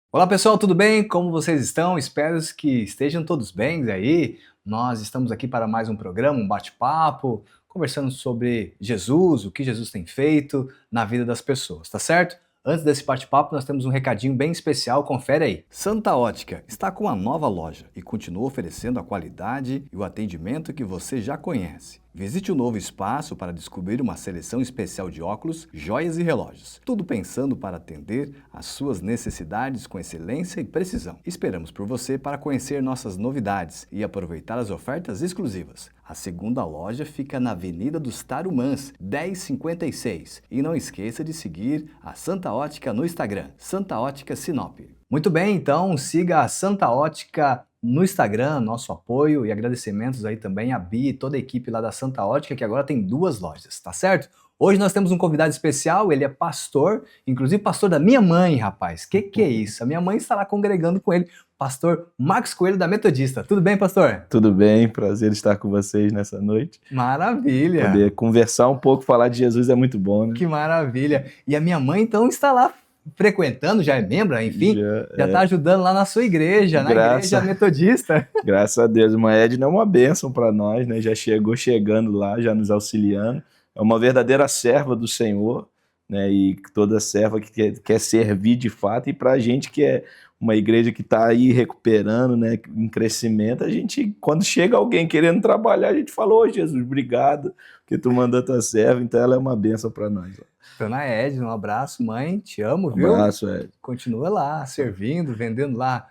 Olá pessoal, tudo bem? Como vocês estão? Espero que estejam todos bem aí. Nós estamos aqui para mais um programa, um bate-papo, conversando sobre Jesus, o que Jesus tem feito na vida das pessoas, tá certo? Antes desse bate-papo, nós temos um recadinho bem especial, confere aí. Santa Ótica está com uma nova loja e continua oferecendo a qualidade e o atendimento que você já conhece. Visite o novo espaço para descobrir uma seleção especial de óculos, joias e relógios. Tudo pensando para atender às suas necessidades com excelência e precisão. Esperamos por você para conhecer nossas novidades e aproveitar as ofertas exclusivas. A segunda loja fica na Avenida dos Tarumãs, 1056. E não esqueça de seguir a Santa Ótica no Instagram, Santa Ótica Sinop. Muito bem, então siga a Santa Ótica no Instagram, nosso apoio e agradecimentos aí também a Bia e toda a equipe lá da Santa Ótica, que agora tem 2 lojas, tá certo? Hoje nós temos um convidado especial, ele é pastor, inclusive pastor da minha mãe, rapaz. Que é isso? A minha mãe está lá congregando com ele, pastor Marcos Coelho da Metodista. Tudo bem, pastor? Tudo bem, prazer estar com vocês nessa noite. Maravilha! Poder conversar um pouco, falar de Jesus é muito bom, né? Que maravilha! E a minha mãe então está lá frequentando, já é membro, enfim, já está ajudando lá na sua igreja, na igreja metodista. Graças a Deus, uma Edna é uma bênção para nós, né? Já chegando lá, já nos auxiliando. É uma verdadeira serva do Senhor, né? E toda serva que quer servir de fato, e para a gente que é uma igreja que está aí recuperando, né, em crescimento, a gente, quando chega alguém querendo trabalhar, a gente fala, ô Jesus, obrigado, que tu mandou tua serva, então ela é uma bênção para nós. Dona Edna, um abraço, mãe, te amo, viu? Um abraço, Ed. Continua lá, servindo, vendendo lá,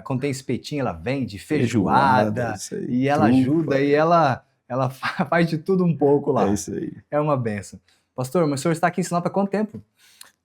quando tem espetinho, ela vende, feijoada, e ela ajuda, e ela faz de tudo um pouco lá. É isso aí. É uma benção. Pastor, mas o senhor está aqui em Sinop há quanto tempo?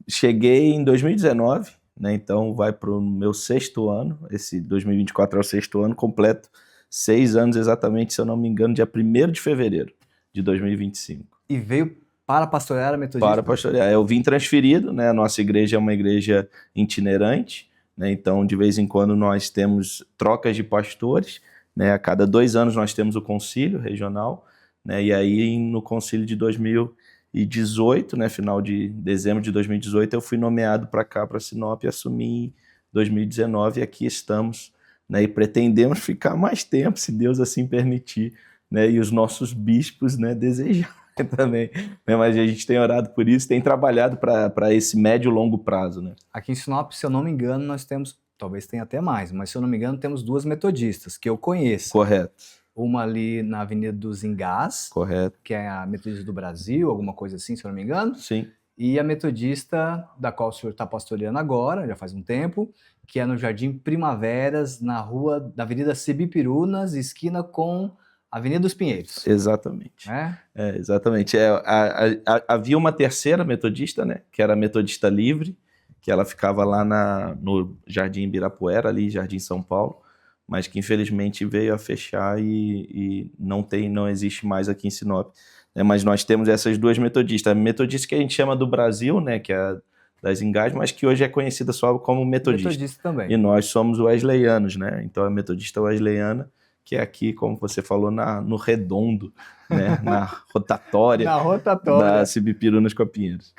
Cheguei em 2019, né, então vai para o meu 6º ano, esse 2024 é o 6º ano, completo 6 anos exatamente, se eu não me engano, dia 1º de fevereiro de 2025. E veio para pastorear a Metodista? Para pastorear. Eu vim transferido, né, a nossa igreja é uma igreja itinerante, né, então de vez em quando nós temos trocas de pastores, né, a cada 2 anos nós temos o concílio regional, né, e aí no concílio de 2018, né, final de dezembro de 2018, eu fui nomeado para cá, para Sinop, e assumi em 2019, e aqui estamos, né, e pretendemos ficar mais tempo, se Deus assim permitir, né, e os nossos bispos, né, desejarem também, né, mas a gente tem orado por isso, tem trabalhado para esse médio e longo prazo, né. Aqui em Sinop, se eu não me engano, nós temos, talvez tenha até mais, mas se eu não me engano, temos 2 metodistas que eu conheço. Correto. Uma ali na Avenida dos Engás, correto, que é a Metodista do Brasil, alguma coisa assim, se eu não me engano. Sim. E a Metodista, da qual o senhor está pastoreando agora, já faz um tempo, que é no Jardim Primaveras, na rua da Avenida Cibipirunas, esquina com a Avenida dos Pinheiros. Exatamente. Exatamente. Havia uma terceira metodista, né, que era a Metodista Livre, que ela ficava lá no Jardim Ibirapuera, ali, Jardim São Paulo, mas que infelizmente veio a fechar e não existe mais aqui em Sinop. Mas nós temos essas 2 metodistas. A metodista que a gente chama do Brasil, né, que é a das Engás, mas que hoje é conhecida só como metodista. Metodista também. E nós somos wesleyanos, né? Então a metodista wesleyana, que é aqui, como você falou, no redondo, né, na rotatória, da Cibipirunas com a Pinheiros.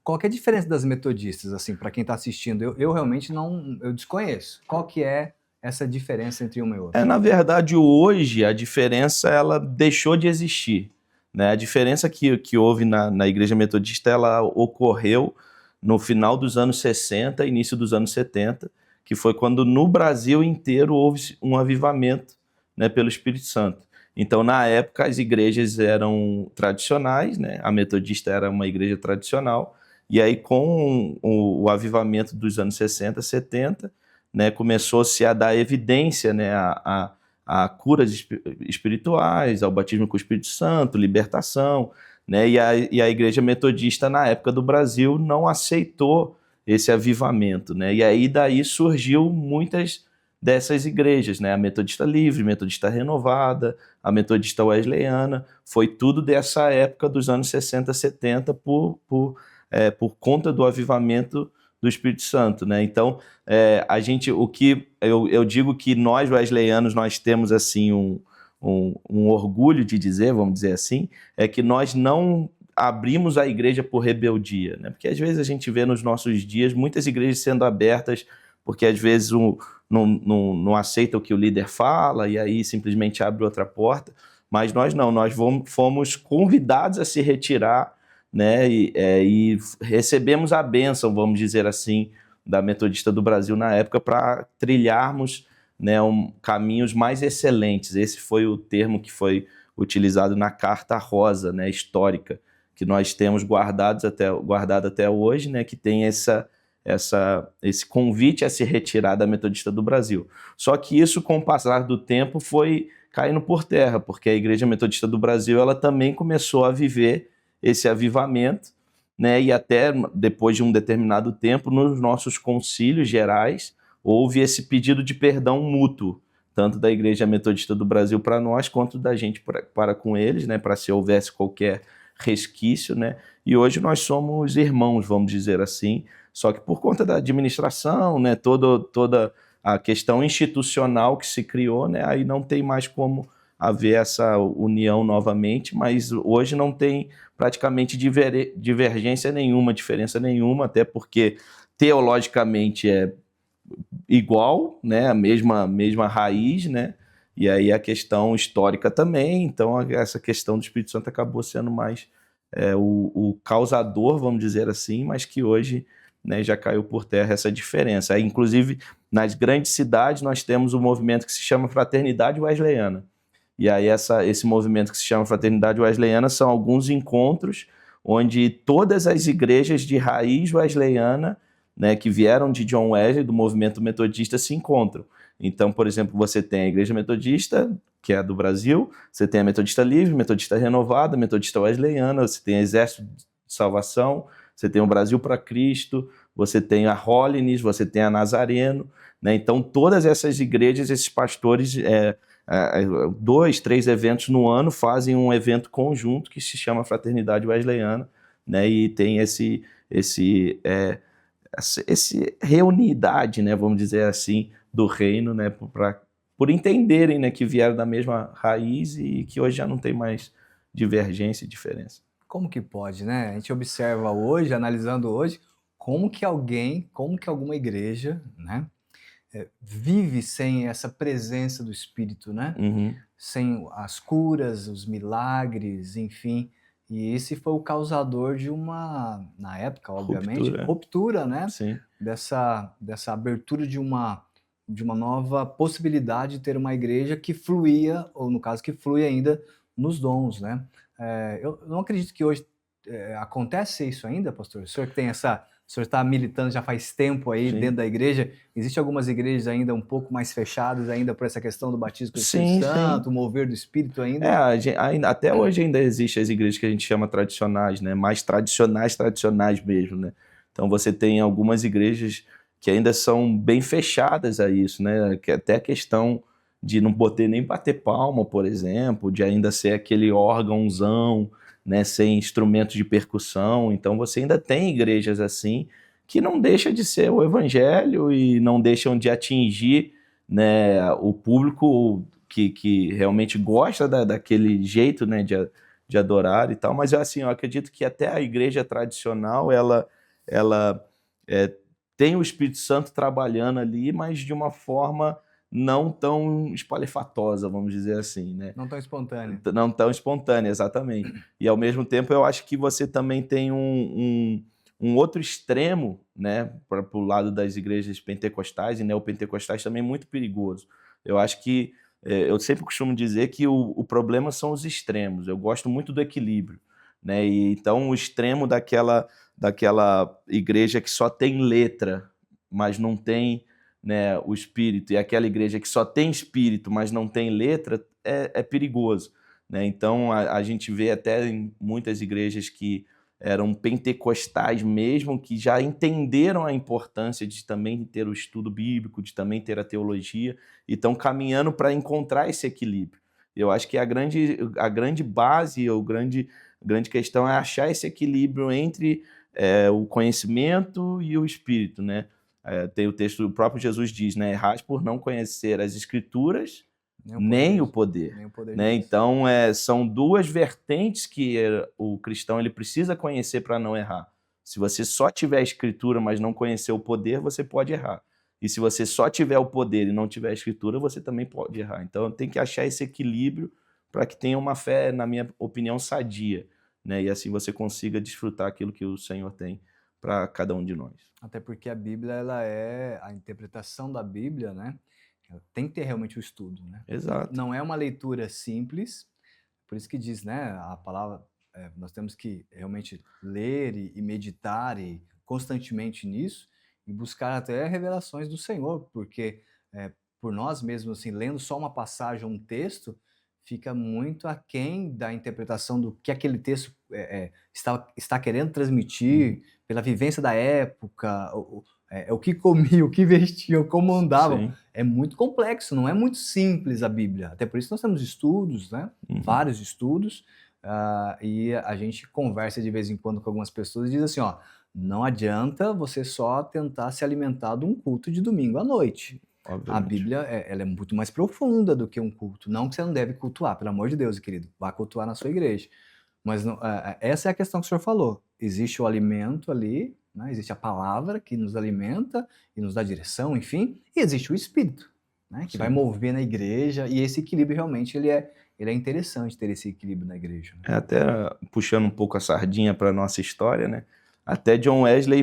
Qual que é a diferença das metodistas, assim, para quem está assistindo? Eu realmente eu desconheço. Qual que é essa diferença entre uma e outra? Na verdade, hoje, a diferença, ela deixou de existir, né? A diferença que houve na Igreja Metodista, ela ocorreu no final dos anos 60, início dos anos 70, que foi quando no Brasil inteiro houve um avivamento, né, pelo Espírito Santo. Então, na época, as igrejas eram tradicionais, né? A Metodista era uma igreja tradicional, e aí com o avivamento dos anos 60, 70, né, começou-se a dar evidência, né, a curas espirituais, ao batismo com o Espírito Santo, libertação, né, e a Igreja Metodista, na época do Brasil, não aceitou esse avivamento, né, e aí daí surgiu muitas dessas igrejas, né, a Metodista Livre, a Metodista Renovada, a Metodista Wesleyana, foi tudo dessa época dos anos 60, 70, por conta do avivamento do Espírito Santo, né? Então, eu digo que nós wesleyanos, nós temos assim um orgulho de dizer, vamos dizer assim, é que nós não abrimos a igreja por rebeldia, né? Porque às vezes a gente vê nos nossos dias muitas igrejas sendo abertas porque às vezes não aceita o que o líder fala e aí simplesmente abre outra porta. Mas nós não, nós fomos convidados a se retirar, né, e recebemos a bênção, vamos dizer assim, da Metodista do Brasil na época para trilharmos, né, caminhos mais excelentes. Esse foi o termo que foi utilizado na Carta Rosa, né, histórica, que nós temos guardado até hoje, né, que tem esse convite a se retirar da Metodista do Brasil. Só que isso, com o passar do tempo, foi caindo por terra, porque a Igreja Metodista do Brasil ela também começou a viver esse avivamento, né, e até depois de um determinado tempo, nos nossos concílios gerais, houve esse pedido de perdão mútuo, tanto da Igreja Metodista do Brasil para nós, quanto da gente para com eles, né, para se houvesse qualquer resquício, né, e hoje nós somos irmãos, vamos dizer assim, só que por conta da administração, né, toda a questão institucional que se criou, né, aí não tem mais como haver essa união novamente, mas hoje não tem praticamente divergência nenhuma, diferença nenhuma, até porque teologicamente é igual, né, a mesma raiz, né, e aí a questão histórica também, então essa questão do Espírito Santo acabou sendo mais o causador, vamos dizer assim, mas que hoje, né, já caiu por terra essa diferença. Aí, inclusive, nas grandes cidades nós temos um movimento que se chama Fraternidade Wesleyana, e aí esse movimento que se chama Fraternidade Wesleyana são alguns encontros onde todas as igrejas de raiz wesleyana, né, que vieram de John Wesley, do movimento metodista, se encontram. Então, por exemplo, você tem a Igreja Metodista, que é a do Brasil, você tem a Metodista Livre, Metodista Renovada, Metodista Wesleyana, você tem a Exército de Salvação, você tem o Brasil para Cristo, você tem a Holiness, você tem a Nazareno, né? Então, todas essas igrejas, esses pastores, 2, 3 eventos no ano fazem um evento conjunto que se chama Fraternidade Wesleyana, né? E tem esse reunidade, né, vamos dizer assim, do reino, né, por entenderem, né, que vieram da mesma raiz e que hoje já não tem mais divergência e diferença. Como que pode, né? A gente observa hoje, analisando hoje, como que alguma igreja, né, vive sem essa presença do Espírito, né? Uhum. Sem as curas, os milagres, enfim. E esse foi o causador de na época, obviamente, ruptura, né? Sim. Dessa abertura de uma nova possibilidade de ter uma igreja que fluía, ou no caso que flui ainda, nos dons, né? Eu não acredito que hoje acontece isso ainda, pastor. O senhor que tem o senhor está militando já faz tempo aí Sim. dentro da igreja. Existem algumas igrejas ainda um pouco mais fechadas ainda por essa questão do batismo com o Espírito Sim, Santo, sim. o mover do Espírito ainda? Até hoje ainda existem as igrejas que a gente chama tradicionais, né? Mais tradicionais mesmo, né? Então você tem algumas igrejas que ainda são bem fechadas a isso, né? Que até a questão de não poder nem bater palma, por exemplo, de ainda ser aquele órgãozão, né, sem instrumentos de percussão. Então você ainda tem igrejas assim que não deixa de ser o evangelho e não deixam de atingir, né, o público que realmente gosta daquele jeito, né, de adorar e tal. Mas assim, eu acredito que até a igreja tradicional ela tem o Espírito Santo trabalhando ali, mas de uma forma não tão espalhafatosa, vamos dizer assim, né? Não tão espontânea. Não tão espontânea, exatamente. E ao mesmo tempo eu acho que você também tem um outro extremo, né, para o lado das igrejas pentecostais e neopentecostais também muito perigoso. Eu acho que, eu sempre costumo dizer que o problema são os extremos. Eu gosto muito do equilíbrio, né? E então o extremo daquela igreja que só tem letra, mas não tem, né, o espírito, e aquela igreja que só tem espírito, mas não tem letra, é perigoso, né? Então a gente vê até em muitas igrejas que eram pentecostais mesmo, que já entenderam a importância de também ter o estudo bíblico, de também ter a teologia, e estão caminhando para encontrar esse equilíbrio. Eu acho que a grande base, ou grande questão é achar esse equilíbrio entre o conhecimento e o espírito, né? Tem o texto, o próprio Jesus diz, né? Errais por não conhecer as escrituras, nem o poder. Né? Então, são duas vertentes que o cristão ele precisa conhecer para não errar. Se você só tiver a escritura, mas não conhecer o poder, você pode errar. que se você só tiver o poder e não tiver a escritura, você também pode errar. Então tem que achar esse equilíbrio para que tenha uma fé, na minha opinião, sadia, né? E assim você consiga desfrutar aquilo que o Senhor tem para cada um de nós. Até porque a Bíblia, ela é a interpretação da Bíblia, né? Ela tem que ter realmente o estudo, né? Exato. Não é uma leitura simples, por isso que diz, né? A palavra, nós temos que realmente ler e meditar e constantemente nisso e buscar até revelações do Senhor, porque por nós mesmos, assim, lendo só uma passagem, um texto, fica muito aquém da interpretação do que aquele texto está querendo transmitir, pela vivência da época, o que comiam, o que vestiam, como andavam. Sim. É muito complexo, não é muito simples a Bíblia. Até por isso nós temos estudos, né? Vários estudos, e a gente conversa de vez em quando com algumas pessoas e diz assim, ó, não adianta você só tentar se alimentar de um culto de domingo à noite. Obviamente. A Bíblia ela é muito mais profunda do que um culto. Não que você não deve cultuar, pelo amor de Deus, querido. Vá cultuar na sua igreja. Mas não, essa é a questão que o senhor falou. Existe o alimento ali, né? Existe a palavra que nos alimenta e nos dá direção, enfim, e existe o Espírito, né? Que vai mover na igreja, e esse equilíbrio realmente ele é interessante ter esse equilíbrio na igreja. Né? Até puxando um pouco a sardinha para nossa história, né? Até John Wesley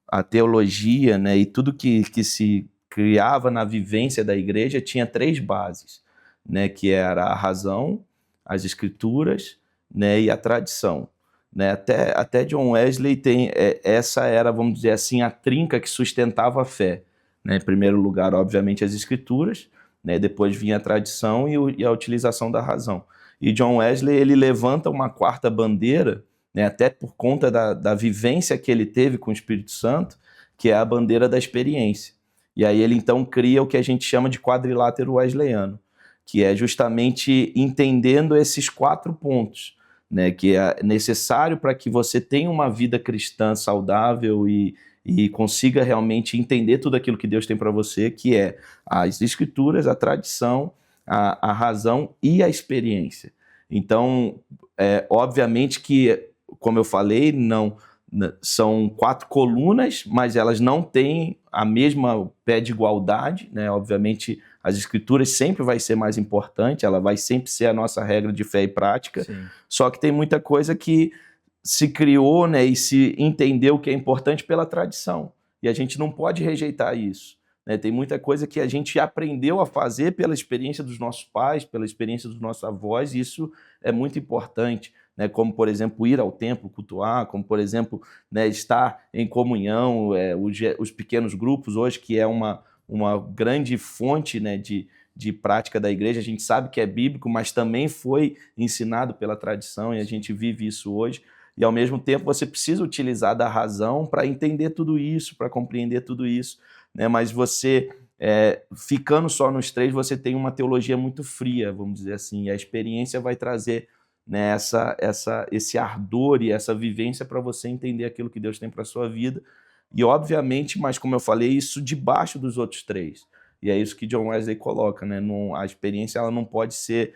a teologia, né, e tudo que se criava na vivência da igreja tinha 3 bases, né, que era a razão, as escrituras, né, e a tradição. Né? Até John Wesley essa era, vamos dizer assim, a trinca que sustentava a fé. Né? Em primeiro lugar, obviamente, as escrituras, né, depois vinha a tradição e a utilização da razão. E John Wesley ele levanta uma quarta bandeira, né, até por conta da vivência que ele teve com o Espírito Santo, que é a bandeira da experiência. E aí ele então cria o que a gente chama de quadrilátero wesleyano, que é justamente entendendo esses 4 pontos, né, que é necessário para que você tenha uma vida cristã saudável e consiga realmente entender tudo aquilo que Deus tem para você, que é as escrituras, a tradição, a razão e a experiência. Então, obviamente que, como eu falei, não são 4 colunas, mas elas não têm a mesma pé de igualdade, né? Obviamente, as escrituras sempre vai ser mais importante, ela vai sempre ser a nossa regra de fé e prática. Sim. Só que tem muita coisa que se criou, né, e se entendeu que é importante pela tradição. E a gente não pode rejeitar isso. Né? Tem muita coisa que a gente aprendeu a fazer pela experiência dos nossos pais, pela experiência dos nossos avós, e isso é muito importante. Né, como, por exemplo, ir ao templo cultuar, como, por exemplo, né, estar em comunhão, os pequenos grupos hoje, que é uma grande fonte, né, de prática da igreja. A gente sabe que é bíblico, mas também foi ensinado pela tradição e a gente vive isso hoje. E, ao mesmo tempo, você precisa utilizar da razão para entender tudo isso, para compreender tudo isso. Né, mas você, ficando só nos 3, você tem uma teologia muito fria, vamos dizer assim, e a experiência vai trazer, né, esse ardor e essa vivência para você entender aquilo que Deus tem para a sua vida. E, obviamente, mas como eu falei, isso debaixo dos outros 3. E é isso que John Wesley coloca. Né? A experiência ela não pode ser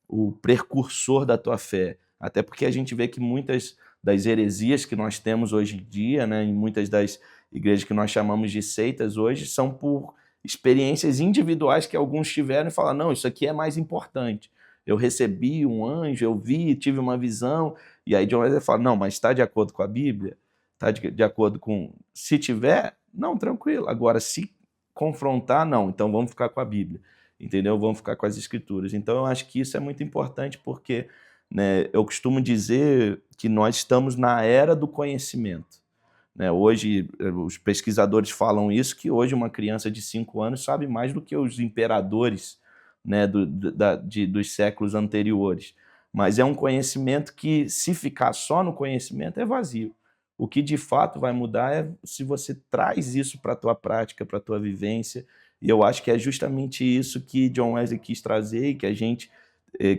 o precursor da tua fé. Até porque a gente vê que muitas das heresias que nós temos hoje em dia, né, em muitas das igrejas que nós chamamos de seitas hoje, são por experiências individuais que alguns tiveram e falam, não, isso aqui é mais importante. Eu recebi um anjo, eu vi, tive uma visão, e aí John Wesley fala, não, mas está de acordo com a Bíblia? Está de acordo com... Se tiver, não, tranquilo. Agora, se confrontar, não, então vamos ficar com a Bíblia, entendeu? Vamos ficar com as Escrituras. Então, eu acho que isso é muito importante porque, né, eu costumo dizer que nós estamos na era do conhecimento. Né? Hoje, os pesquisadores falam isso, que hoje uma criança de 5 anos sabe mais do que os imperadores, né, dos séculos anteriores. Mas é um conhecimento que, se ficar só no conhecimento, é vazio. O que de fato vai mudar é se você traz isso para a tua prática, para a tua vivência. E eu acho que é justamente isso que John Wesley quis trazer e que a gente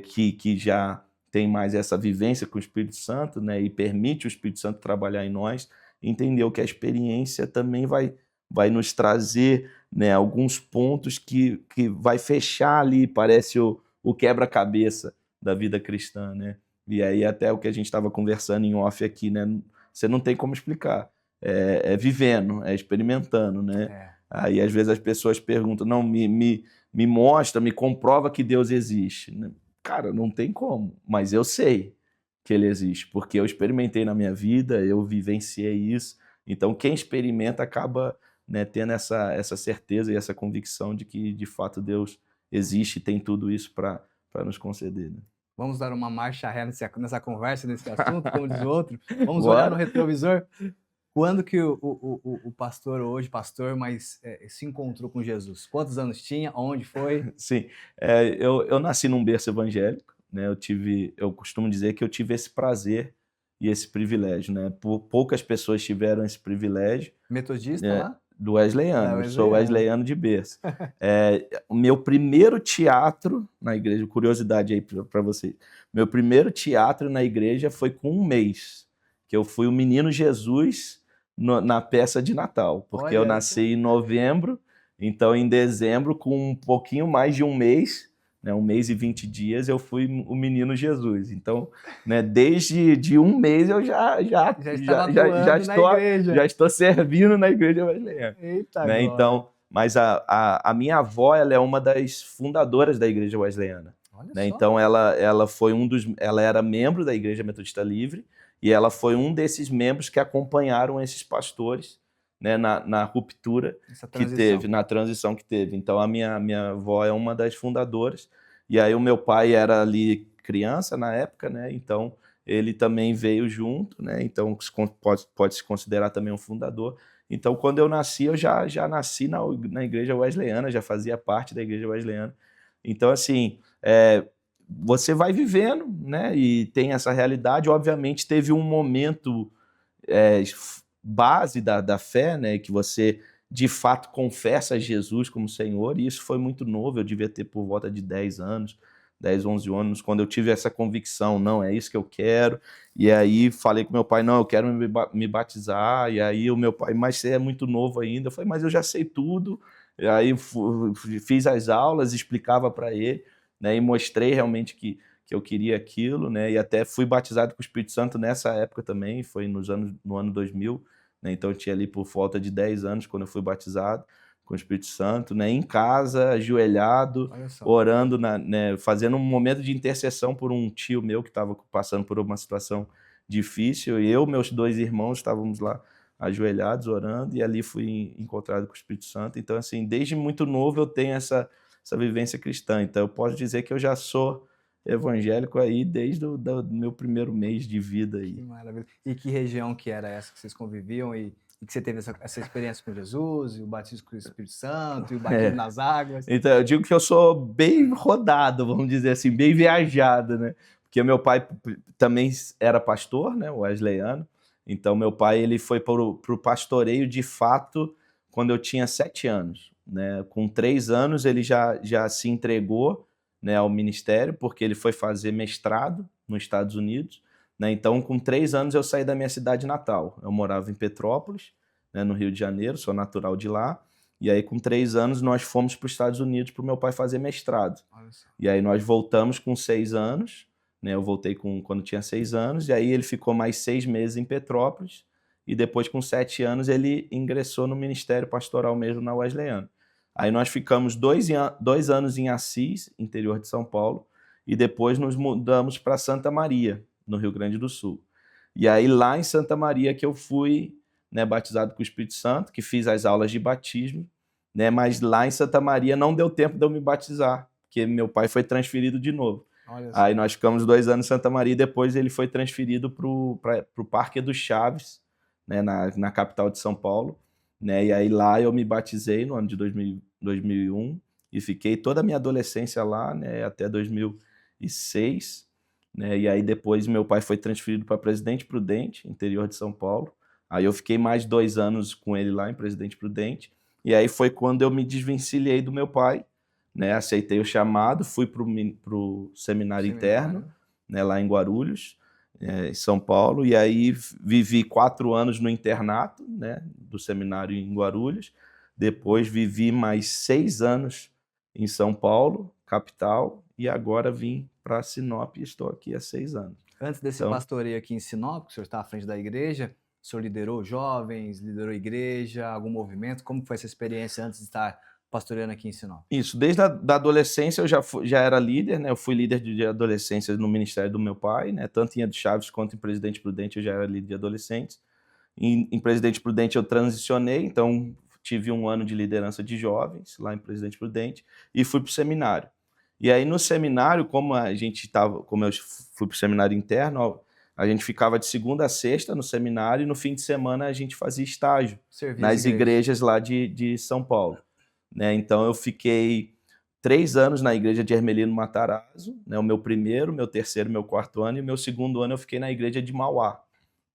que já tem mais essa vivência com o Espírito Santo, né, e permite o Espírito Santo trabalhar em nós, entendeu que a experiência também vai nos trazer, né, alguns pontos que vai fechar ali, parece o quebra-cabeça da vida cristã, né? E aí até o que a gente estava conversando em off aqui, né? Você não tem como explicar. vivendo, experimentando, né? É. Aí às vezes as pessoas perguntam, não, me mostra, me comprova que Deus existe, né? Cara, não tem como, mas eu sei que ele existe, porque eu experimentei na minha vida, eu vivenciei isso. Então quem experimenta acaba, né, tendo essa certeza e essa convicção de que de fato Deus existe e tem tudo isso para nos conceder, né? Vamos dar uma marcha ré nessa conversa, nesse assunto, como diz o outro. Vamos olhar no Bora? retrovisor. Quando que o pastor, hoje pastor, mas se encontrou com Jesus? Quantos anos tinha? Onde foi? Sim, eu nasci num berço evangélico, né? Eu costumo dizer que eu tive esse prazer e esse privilégio, né? Poucas pessoas tiveram esse privilégio, Metodista né? lá? Do É, Wesleyano, eu sou Wesleyano. wesleyano de berço. O meu primeiro teatro na igreja, curiosidade aí para você, meu primeiro teatro na igreja foi com 1 mês, que eu fui o Menino Jesus na peça de Natal, porque eu Olha só. nasci em novembro, então em dezembro, com um pouquinho mais de 1 mês, né, 1 mês e 20 dias, eu fui o Menino Jesus. Então, né, desde de 1 mês eu Já estava atuando na já igreja. estou servindo na igreja wesleyana, Eita né? glória. Então, mas a minha avó, ela é uma das fundadoras da igreja wesleyana, Olha né? só. Então ela era membro da Igreja Metodista Livre e ela foi um desses membros que acompanharam esses pastores, né, na ruptura Essa que transição. teve, na transição que teve. Então a minha avó é uma das fundadoras e aí o meu pai era ali criança na época, né? Então ele também veio junto, né? Então pode se considerar também um fundador. Então quando eu nasci, eu já nasci na igreja wesleyana, já fazia parte da igreja wesleyana. Então assim, você vai vivendo, né? E tem essa realidade. Obviamente teve um momento é, base da fé, né? Que você de fato confessa Jesus como Senhor, e isso foi muito novo, eu devia ter por volta de 10 anos, 10, 11 anos, quando eu tive essa convicção, não, é isso que eu quero, e aí falei com meu pai, não, eu quero me batizar, e aí o meu pai, mas você é muito novo ainda, eu falei, mas eu já sei tudo, e aí fiz as aulas, explicava para ele, né, e mostrei realmente que eu queria aquilo, né, e até fui batizado com o Espírito Santo nessa época também, foi no ano 2000, né, então eu tinha ali por volta de 10 anos quando eu fui batizado com o Espírito Santo, né, em casa, ajoelhado, Olha só. orando, né, fazendo um momento de intercessão por um tio meu que estava passando por uma situação difícil, e meus 2 irmãos, estávamos lá ajoelhados, orando, e ali fui encontrado com o Espírito Santo. Então, assim, desde muito novo eu tenho essa vivência cristã, então eu posso dizer que eu já sou evangélico aí desde do meu primeiro mês de vida Que aí. maravilha. E que região que era essa que vocês conviviam e que você teve essa experiência com Jesus, e o batismo com o Espírito Santo, e o batismo É. nas águas? Então, eu digo que eu sou bem rodado, vamos dizer assim, bem viajado, né? Porque meu pai também era pastor, né, wesleyano. Então, meu pai ele foi para o pastoreio de fato quando eu tinha 7 anos, né? Com 3 anos ele já se entregou, né, ao ministério, porque ele foi fazer mestrado nos Estados Unidos, né? Então, com 3 anos eu saí da minha cidade natal. Eu morava em Petrópolis, né, no Rio de Janeiro, sou natural de lá. E aí, com 3 anos, nós fomos para os Estados Unidos para o meu pai fazer mestrado. Olha só. E aí nós voltamos com 6 anos, né? Eu voltei quando tinha 6 anos, e aí ele ficou mais 6 meses em Petrópolis, e depois, com 7 anos, ele ingressou no ministério pastoral mesmo na Wesleyana. Aí nós ficamos 2 anos em Assis, interior de São Paulo, e depois nos mudamos para Santa Maria, no Rio Grande do Sul. E aí, lá em Santa Maria, que eu fui, né, batizado com o Espírito Santo, que fiz as aulas de batismo, né, mas lá em Santa Maria não deu tempo de eu me batizar, porque meu pai foi transferido de novo. Olha só. Aí nós ficamos 2 anos em Santa Maria e depois ele foi transferido para o Parque dos Chaves, né, na capital de São Paulo. Né, e aí lá eu me batizei no ano de 2001 e fiquei toda a minha adolescência lá, né, até 2006. Né, e aí depois meu pai foi transferido para Presidente Prudente, interior de São Paulo. Aí eu fiquei mais 2 anos com ele lá em Presidente Prudente. E aí foi quando eu me desvencilhei do meu pai, né? Aceitei o chamado, fui para o seminário interno, Seminário. né? Lá em Guarulhos, em São Paulo. E aí vivi 4 anos no internato, né? Do seminário em Guarulhos. Depois vivi mais 6 anos em São Paulo, capital. E agora vim para Sinop e estou aqui há 6 anos. Antes desse Então, pastoreio aqui em Sinop, que o senhor está à frente da igreja, O senhor liderou jovens, liderou igreja, algum movimento? Como foi essa experiência antes de estar pastoreando aqui em Sinop? Isso, desde a da adolescência eu já era líder, né, eu fui líder de adolescência no ministério do meu pai, né, tanto em Ed Chaves quanto em Presidente Prudente eu já era líder de adolescentes. Em Presidente Prudente eu transicionei, então tive um ano de liderança de jovens lá em Presidente Prudente e fui para o seminário. E aí no seminário, como eu fui para o seminário interno, ó, a gente ficava de segunda a sexta no seminário e no fim de semana a gente fazia estágio Servir as nas igrejas lá de São Paulo, né? Então eu fiquei 3 anos na igreja de Hermelino Matarazzo, né? O meu primeiro, meu terceiro, meu quarto ano, e o meu segundo ano eu fiquei na igreja de Mauá,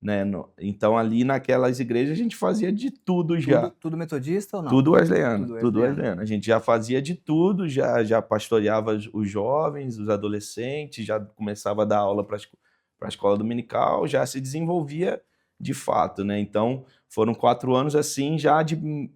né? Então ali naquelas igrejas a gente fazia de tudo já. Tudo metodista ou não? Tudo wesleyano, Tudo tudo wesleyano. wesleyano. A gente já fazia de tudo, já pastoreava os jovens, os adolescentes, já começava a dar aula para a escola dominical, já se desenvolvia de fato, né? Então foram 4 anos assim,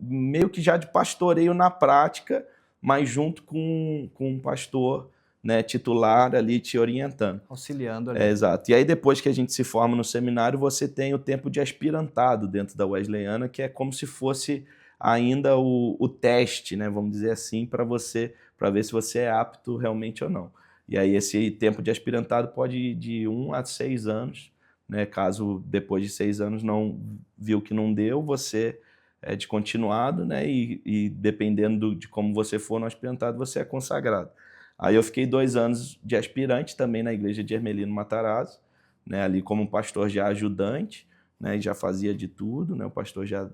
meio que já de pastoreio na prática, mas junto com um pastor, né, titular ali te orientando. Auxiliando ali. Exato. E aí depois que a gente se forma no seminário, você tem o tempo de aspirantado dentro da Wesleyana, que é como se fosse ainda o teste, né, vamos dizer assim, para ver se você é apto realmente ou não. E aí esse tempo de aspirantado pode ir de 1 a 6 anos, né, caso depois de 6 anos não viu que não deu, você é descontinuado, né, e dependendo de como você for no aspirantado, você é consagrado. Aí eu fiquei 2 anos de aspirante também na igreja de Hermelino Matarazzo, né, ali como pastor já ajudante, né, e já fazia de tudo, né, o pastor já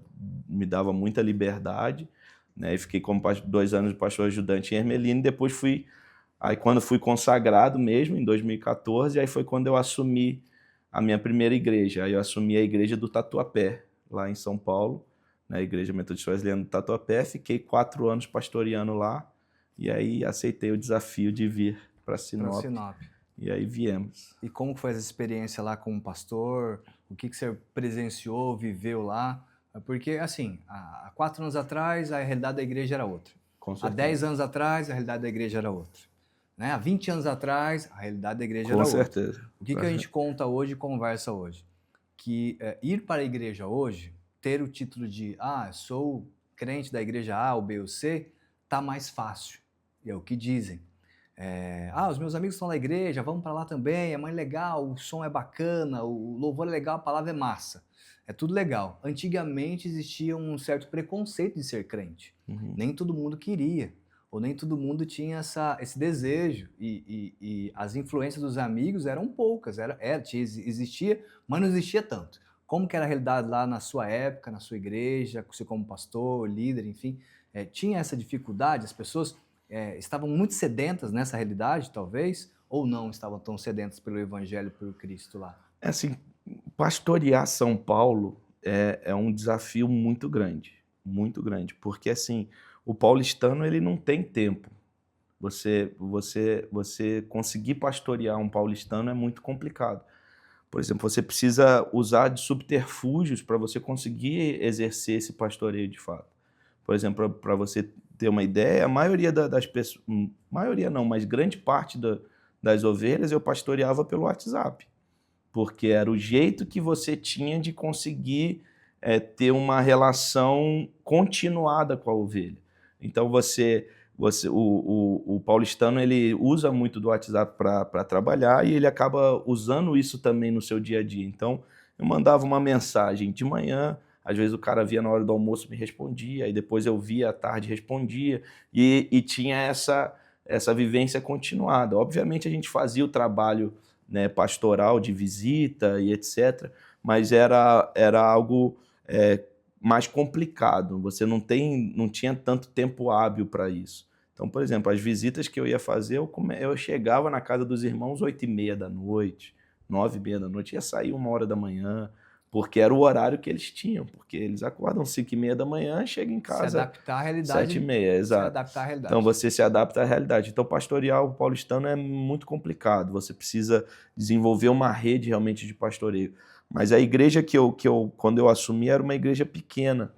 me dava muita liberdade, né, e fiquei como 2 anos de pastor ajudante em Hermelino, e depois aí quando fui consagrado mesmo, em 2014, aí foi quando eu assumi a minha primeira igreja, aí eu assumi a igreja do Tatuapé, lá em São Paulo, na igreja Metodista Wesleyana do Tatuapé, fiquei 4 anos pastoreando lá, e aí aceitei o desafio de vir para Sinop. E aí viemos. E como foi essa experiência lá como pastor? O que você presenciou, viveu lá? Porque, assim, há 4 anos atrás, a realidade da igreja era outra. Há 10 anos atrás, a realidade da igreja era outra. Né? Há 20 anos atrás, a realidade da igreja era outra. Com certeza. O que a gente conta hoje e conversa hoje? Que ir para a igreja hoje, ter o título de sou crente da igreja A, ou B ou C, tá mais fácil. E é o que dizem. Os meus amigos estão na igreja, vamos para lá também, é mais legal, o som é bacana, o louvor é legal, a palavra é massa. É tudo legal. Antigamente existia um certo preconceito de ser crente. Nem todo mundo queria, ou nem todo mundo tinha esse desejo. E as influências dos amigos eram poucas, existia, mas não existia tanto. Como que era a realidade lá na sua época, na sua igreja, você como pastor, líder, enfim, tinha essa dificuldade, as pessoas estavam muito sedentas nessa realidade, talvez, ou não estavam tão sedentas pelo Evangelho, pelo Cristo lá? Assim, pastorear São Paulo é um desafio muito grande, porque assim, o paulistano ele não tem tempo. Você conseguir pastorear um paulistano é muito complicado. Por exemplo, você precisa usar de subterfúgios para você conseguir exercer esse pastoreio de fato. Por exemplo, para você ter uma ideia, a maioria das pessoas, maioria não, mas grande parte das ovelhas eu pastoreava pelo WhatsApp, porque era o jeito que você tinha de conseguir ter uma relação continuada com a ovelha. Então o paulistano ele usa muito do WhatsApp para trabalhar e ele acaba usando isso também no seu dia a dia. Então eu mandava uma mensagem de manhã, às vezes o cara via na hora do almoço me respondia, aí depois eu via à tarde respondia, e tinha essa vivência continuada. Obviamente a gente fazia o trabalho, né, pastoral de visita e etc., mas era algo mais complicado, você não tinha tanto tempo hábil para isso. Então, por exemplo, as visitas que eu ia fazer, eu chegava na casa dos irmãos 8h30 da noite, 9h30 da noite, ia sair 1h da manhã, porque era o horário que eles tinham, porque eles acordam 5h30 da manhã, chegam em casa se adaptar à realidade, 7h30, exato. Se adaptar à realidade. Então você se adapta à realidade. Então pastorear o paulistano é muito complicado, você precisa desenvolver uma rede realmente de pastoreio. Mas a igreja quando eu assumi era uma igreja pequena,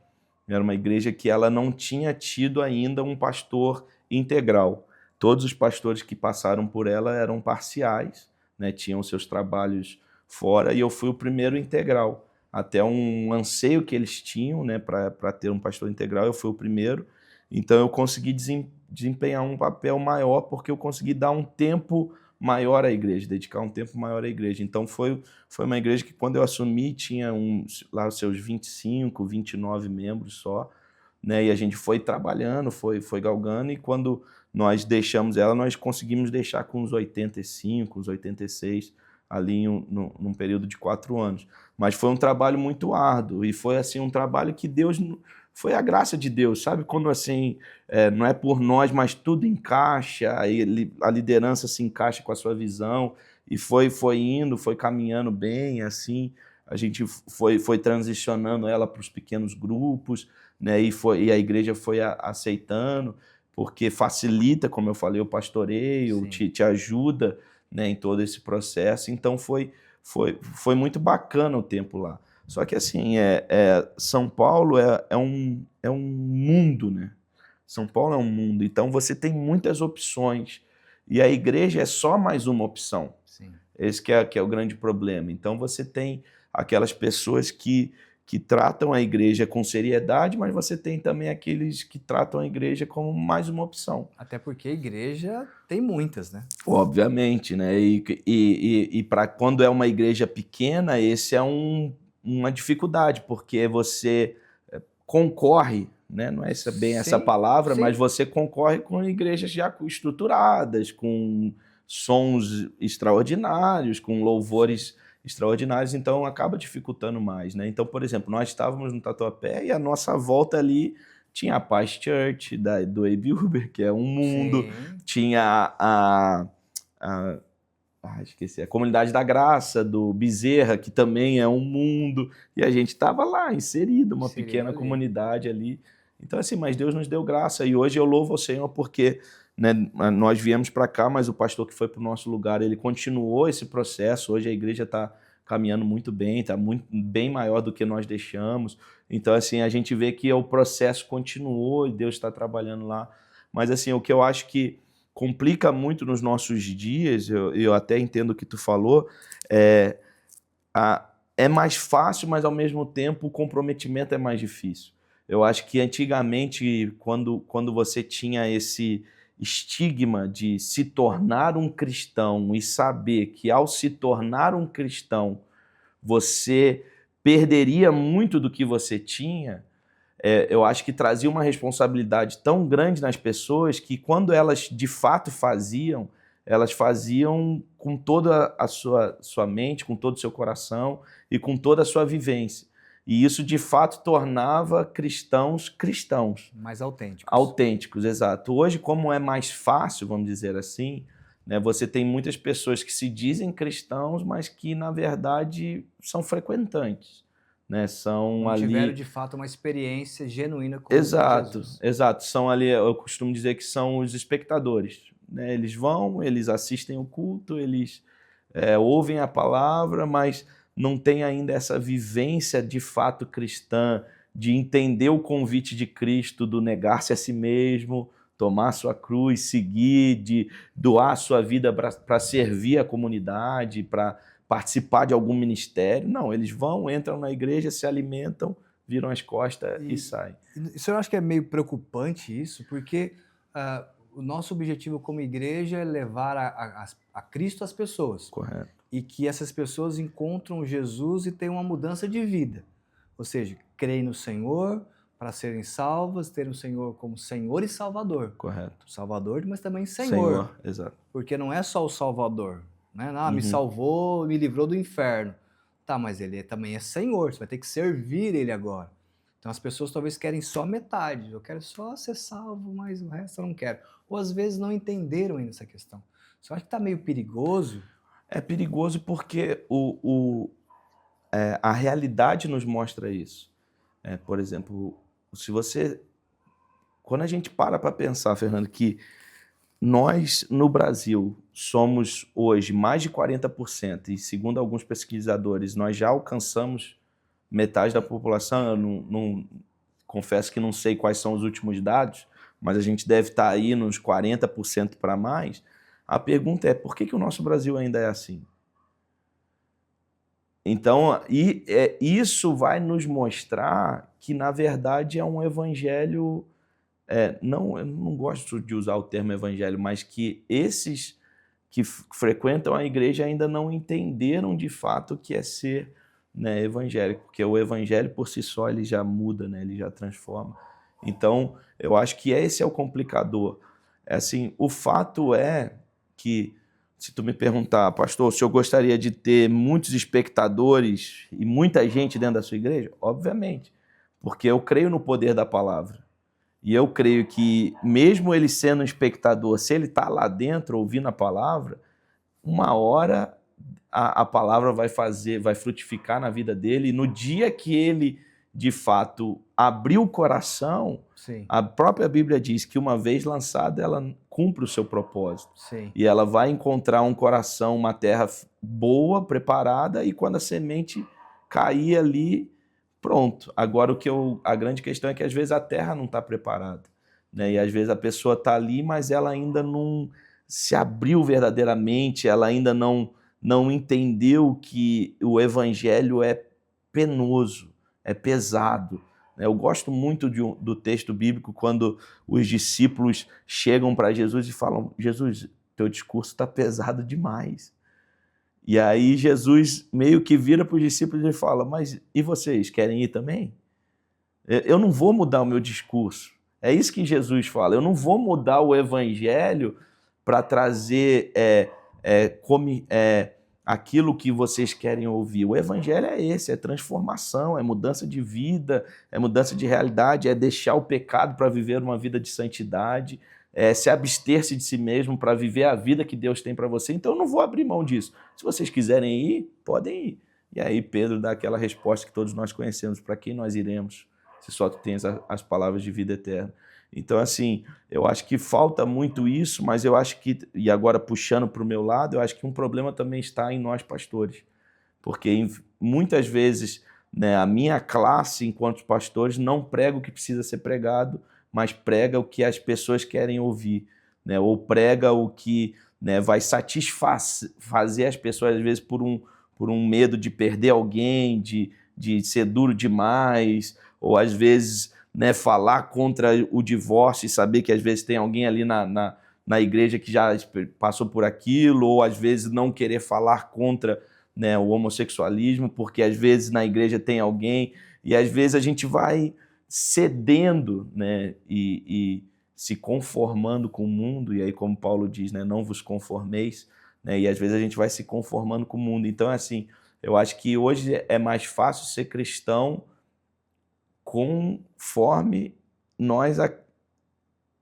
era uma igreja que ela não tinha tido ainda um pastor integral. Todos os pastores que passaram por ela eram parciais, né, tinham seus trabalhos fora, e eu fui o primeiro integral até um anseio que eles tinham, né, para ter um pastor integral. Eu fui o primeiro, então eu consegui desempenhar um papel maior, porque eu consegui dar um tempo maior à igreja, dedicar um tempo maior à igreja. Então foi uma igreja que, quando eu assumi, tinha lá os seus 25, 29 membros só, né, e a gente foi trabalhando, foi galgando, e quando nós deixamos ela, nós conseguimos deixar com uns 85, uns 86, ali num período de 4 anos. Mas foi um trabalho muito árduo, e foi assim um trabalho que Deus, foi a graça de Deus, sabe? Quando assim, não é por nós, mas tudo encaixa, aí a liderança se encaixa com a sua visão, e foi indo, foi caminhando bem, assim, a gente foi transicionando ela para os pequenos grupos, né? E a igreja foi aceitando, porque facilita, como eu falei, o pastoreio, te ajuda, né, em todo esse processo. Então foi muito bacana o tempo lá. Só que assim, São Paulo é um mundo, né? São Paulo é um mundo, então você tem muitas opções, e a igreja é só mais uma opção. Sim. Esse que é o grande problema. Então você tem aquelas pessoas que tratam a igreja com seriedade, mas você tem também aqueles que tratam a igreja como mais uma opção. Até porque igreja tem muitas, né? Obviamente, né? E para quando é uma igreja pequena, esse é uma dificuldade, porque você concorre, né? Não é bem essa palavra, mas você concorre com igrejas já estruturadas, com sons extraordinários, com louvores extraordinários, então acaba dificultando mais, né? Então, por exemplo, nós estávamos no Tatuapé e a nossa volta ali tinha a Paz Church, do Abe Uber, que é um mundo, tinha esqueci, a Comunidade da Graça, do Bezerra, que também é um mundo, e a gente estava lá, inserido, uma pequena ali, comunidade ali. Então, assim, mas Deus nos deu graça, e hoje eu louvo ao Senhor porque, né, nós viemos para cá, mas o pastor que foi para o nosso lugar, ele continuou esse processo. Hoje a igreja está caminhando muito bem, está bem maior do que nós deixamos. Então, assim, a gente vê que o processo continuou e Deus está trabalhando lá. Mas, assim, o que eu acho que complica muito nos nossos dias, eu até entendo o que tu falou, é mais fácil, mas ao mesmo tempo o comprometimento é mais difícil. Eu acho que antigamente, quando você tinha esse estigma de se tornar um cristão e saber que ao se tornar um cristão você perderia muito do que você tinha, eu acho que trazia uma responsabilidade tão grande nas pessoas que, quando elas de fato faziam, elas faziam com toda a sua mente, com todo o seu coração e com toda a sua vivência. E isso, de fato, tornava cristãos. Mais autênticos. Autênticos, exato. Hoje, como é mais fácil, vamos dizer assim, né, você tem muitas pessoas que se dizem cristãos, mas que, na verdade, são frequentantes. Né, não tiveram de fato uma experiência genuína com Jesus. Exato. São ali, eu costumo dizer que são os espectadores. Né? Eles vão, eles assistem o culto, eles ouvem a palavra, mas não tem ainda essa vivência de fato cristã, de entender o convite de Cristo, do negar-se a si mesmo, tomar sua cruz, seguir, de doar sua vida para servir a comunidade, para participar de algum ministério. Não, eles vão, entram na igreja, se alimentam, viram as costas e saem. Isso eu acho que é meio preocupante, isso, porque o nosso objetivo como igreja é levar a Cristo às pessoas. Correto. E que essas pessoas encontram Jesus e têm uma mudança de vida. Ou seja, creem no Senhor para serem salvas, ter o Senhor como Senhor e Salvador. Correto. Salvador, mas também Senhor. Senhor, exato. Porque não é só o Salvador. Né? Me salvou, me livrou do inferno. Tá, mas ele também é Senhor, você vai ter que servir ele agora. Então as pessoas talvez querem só metade. Eu quero só ser salvo, mas o resto eu não quero. Ou às vezes não entenderam ainda essa questão. Você acha que está meio perigoso? É perigoso porque a realidade nos mostra isso. Por exemplo, quando a gente para pensar, Fernando, que nós, no Brasil, somos hoje mais de 40%, e segundo alguns pesquisadores, nós já alcançamos metade da população. Eu confesso que não sei quais são os últimos dados, mas a gente deve estar aí nos 40% para mais. A pergunta é, por que o nosso Brasil ainda é assim? Então, isso vai nos mostrar que, na verdade, é um evangelho. Não, eu não gosto de usar o termo evangelho, mas que esses que frequentam a igreja ainda não entenderam de fato o que é ser, né, evangélico, porque o evangelho por si só ele já muda, né, ele já transforma. Então, eu acho que esse é o complicador. Assim, o fato é que, se tu me perguntar, pastor, o senhor gostaria de ter muitos espectadores e muita gente dentro da sua igreja? Obviamente, porque eu creio no poder da palavra. E eu creio que, mesmo ele sendo um espectador, se ele está lá dentro ouvindo a palavra, uma hora a palavra vai frutificar na vida dele, e no dia que ele, de fato, abrir o coração, Sim, a própria Bíblia diz que uma vez lançada, ela cumpre o seu propósito. sim. E ela vai encontrar um coração, uma terra boa, preparada, e quando a semente cair ali, pronto. Agora, a grande questão é que às vezes a terra não está preparada, né? E às vezes a pessoa está ali, mas ela ainda não se abriu verdadeiramente, ela ainda não entendeu que o evangelho é penoso, é pesado. Eu gosto muito do texto bíblico quando os discípulos chegam para Jesus e falam: Jesus, teu discurso está pesado demais. E aí Jesus meio que vira para os discípulos e fala: mas e vocês, querem ir também? Eu não vou mudar o meu discurso. É isso que Jesus fala. Eu não vou mudar o evangelho para trazer aquilo que vocês querem ouvir. O evangelho é esse, é transformação, é mudança de vida, é mudança de realidade, é deixar o pecado para viver uma vida de santidade, é se abster-se de si mesmo para viver a vida que Deus tem para você. Então eu não vou abrir mão disso. Se vocês quiserem ir, podem ir. E aí Pedro dá aquela resposta que todos nós conhecemos: para quem nós iremos, se só tu tens as palavras de vida eterna? Então, assim, eu acho que falta muito isso, mas eu acho que, e agora puxando para o meu lado, eu acho que um problema também está em nós pastores, porque muitas vezes, né, a minha classe, enquanto pastores, não prega o que precisa ser pregado, mas prega o que as pessoas querem ouvir, né, ou prega o que, né, vai satisfazer as pessoas, às vezes, por um medo de perder alguém, de ser duro demais, ou às vezes, né, falar contra o divórcio e saber que às vezes tem alguém ali na igreja que já passou por aquilo, ou às vezes não querer falar contra, né, o homossexualismo, porque às vezes na igreja tem alguém, e às vezes a gente vai cedendo, né, e se conformando com o mundo, e aí como Paulo diz, né, não vos conformeis, né, e às vezes a gente vai se conformando com o mundo. Então, assim, eu acho que hoje é mais fácil ser cristão conforme nós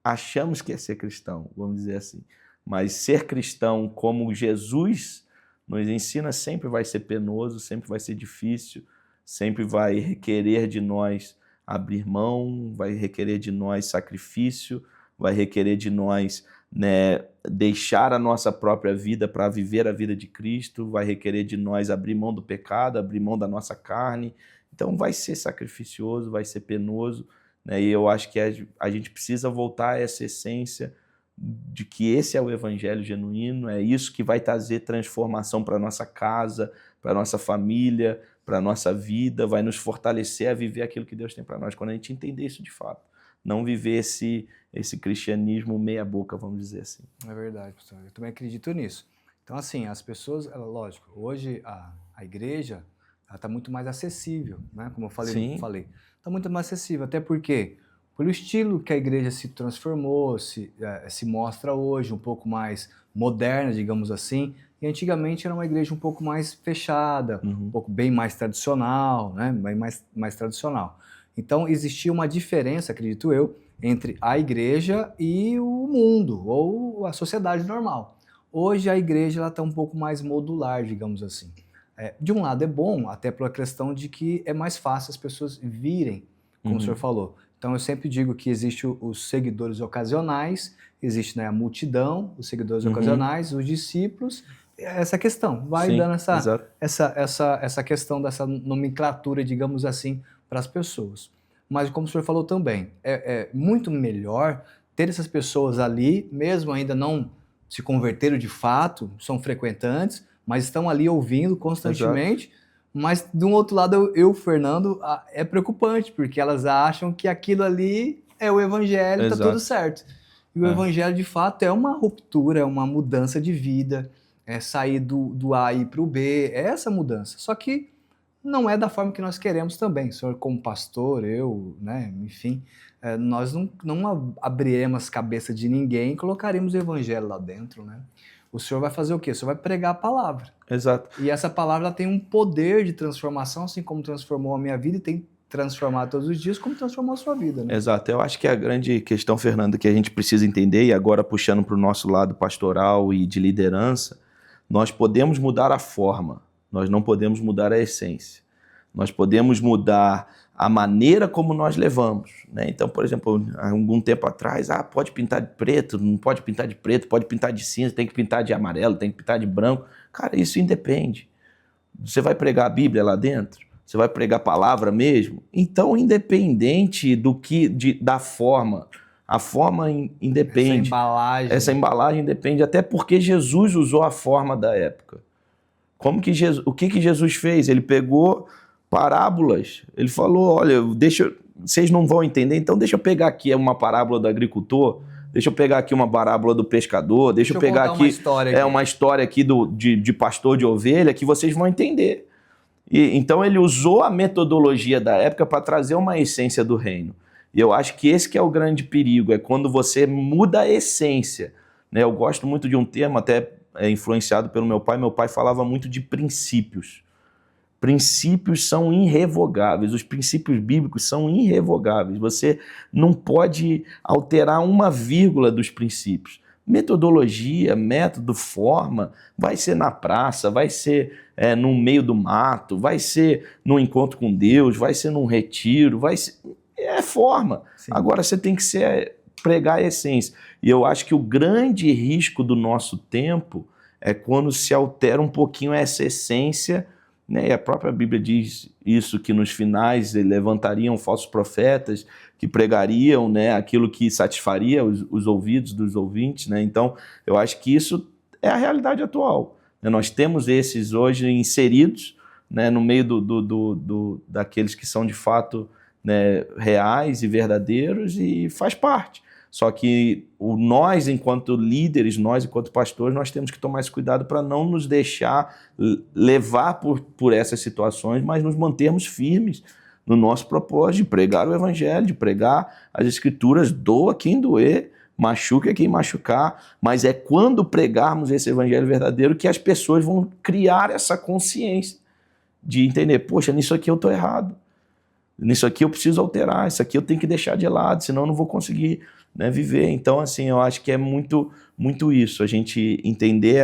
achamos que é ser cristão, vamos dizer assim. Mas ser cristão como Jesus nos ensina sempre vai ser penoso, sempre vai ser difícil, sempre vai requerer de nós abrir mão, vai requerer de nós sacrifício, vai requerer de nós, né, deixar a nossa própria vida para viver a vida de Cristo, vai requerer de nós abrir mão do pecado, abrir mão da nossa carne. Então vai ser sacrificioso, vai ser penoso, né? E eu acho que a gente precisa voltar a essa essência de que esse é o evangelho genuíno, é isso que vai trazer transformação para a nossa casa, para a nossa família, para a nossa vida, vai nos fortalecer a viver aquilo que Deus tem para nós, quando a gente entender isso de fato. Não viver esse cristianismo meia boca, vamos dizer assim. É verdade, pastor. Eu também acredito nisso. Então, assim, as pessoas, lógico, hoje a igreja está muito mais acessível, né? Como eu Sim. falei, está muito mais acessível, até porque pelo estilo que a igreja se transformou, se mostra hoje, um pouco mais moderna, digamos assim, e antigamente era uma igreja um pouco mais fechada, um pouco bem mais tradicional, né? Bem mais tradicional. Então existia uma diferença, acredito eu, entre a igreja e o mundo, ou a sociedade normal. Hoje a igreja está um pouco mais modular, digamos assim. De um lado é bom, até pela questão de que é mais fácil as pessoas virem, como o senhor falou. Então eu sempre digo que existe os seguidores ocasionais, existe, né, a multidão, os seguidores ocasionais, os discípulos, essa questão, vai Sim, dando exato. essa questão dessa nomenclatura, digamos assim, para as pessoas. Mas como o senhor falou também, é muito melhor ter essas pessoas ali, mesmo ainda não se converteram de fato, são frequentantes, mas estão ali ouvindo constantemente, Mas, de um outro lado, eu, Fernando, é preocupante, porque elas acham que aquilo ali é o evangelho, tá tudo Exato. certo. E o É. evangelho, de fato, é uma ruptura, é uma mudança de vida, é sair do A e ir para o B, é essa mudança. Só que não é da forma que nós queremos também. O senhor, como pastor, eu, né, enfim, nós não abriremos a cabeça de ninguém e colocaremos o evangelho lá dentro, né? O senhor vai fazer o quê? O senhor vai pregar a palavra. Exato. E essa palavra ela tem um poder de transformação, assim como transformou a minha vida e tem transformado todos os dias, como transformou a sua vida, né? Exato. Eu acho que a grande questão, Fernando, que a gente precisa entender, e agora puxando para o nosso lado pastoral e de liderança, nós podemos mudar a forma, nós não podemos mudar a essência. Nós podemos mudar a maneira como nós levamos, né? Então, por exemplo, há algum tempo atrás, pode pintar de preto, não pode pintar de preto, pode pintar de cinza, tem que pintar de amarelo, tem que pintar de branco. Cara, isso independe. Você vai pregar a Bíblia lá dentro? Você vai pregar a palavra mesmo? Então, independente da forma, a forma independe. Essa embalagem depende, até porque Jesus usou a forma da época. O que Jesus fez? Ele pegou parábolas. Ele falou, olha, vocês não vão entender, então deixa eu pegar aqui uma parábola do agricultor, deixa eu pegar aqui uma parábola do pescador, deixa eu pegar aqui uma história aqui de pastor de ovelha que vocês vão entender. Então ele usou a metodologia da época para trazer uma essência do reino. E eu acho que esse que é o grande perigo, é quando você muda a essência. Né? Eu gosto muito de um termo, até influenciado pelo meu pai falava muito de princípios. Princípios são irrevogáveis, os princípios bíblicos são irrevogáveis. Você não pode alterar uma vírgula dos princípios. Metodologia, método, forma, vai ser na praça, vai ser no meio do mato, vai ser no encontro com Deus, vai ser num retiro, é forma. Sim. Agora você tem que pregar a essência. E eu acho que o grande risco do nosso tempo é quando se altera um pouquinho essa essência, né? E a própria Bíblia diz isso, que nos finais levantariam falsos profetas que pregariam, né, aquilo que satisfaria os ouvidos dos ouvintes. Né? Então, eu acho que isso é a realidade atual. Né? Nós temos esses hoje inseridos, né, no meio daqueles que são de fato, né, reais e verdadeiros, e faz parte. Só que nós, enquanto líderes, nós, enquanto pastores, nós temos que tomar esse cuidado para não nos deixar levar por essas situações, mas nos mantermos firmes no nosso propósito de pregar o evangelho, de pregar as escrituras, doa quem doer, machuca quem machucar, mas é quando pregarmos esse evangelho verdadeiro que as pessoas vão criar essa consciência de entender, poxa, nisso aqui eu estou errado, nisso aqui eu preciso alterar, isso aqui eu tenho que deixar de lado, senão eu não vou conseguir, né, viver. Então, assim, eu acho que é muito, muito isso, a gente entender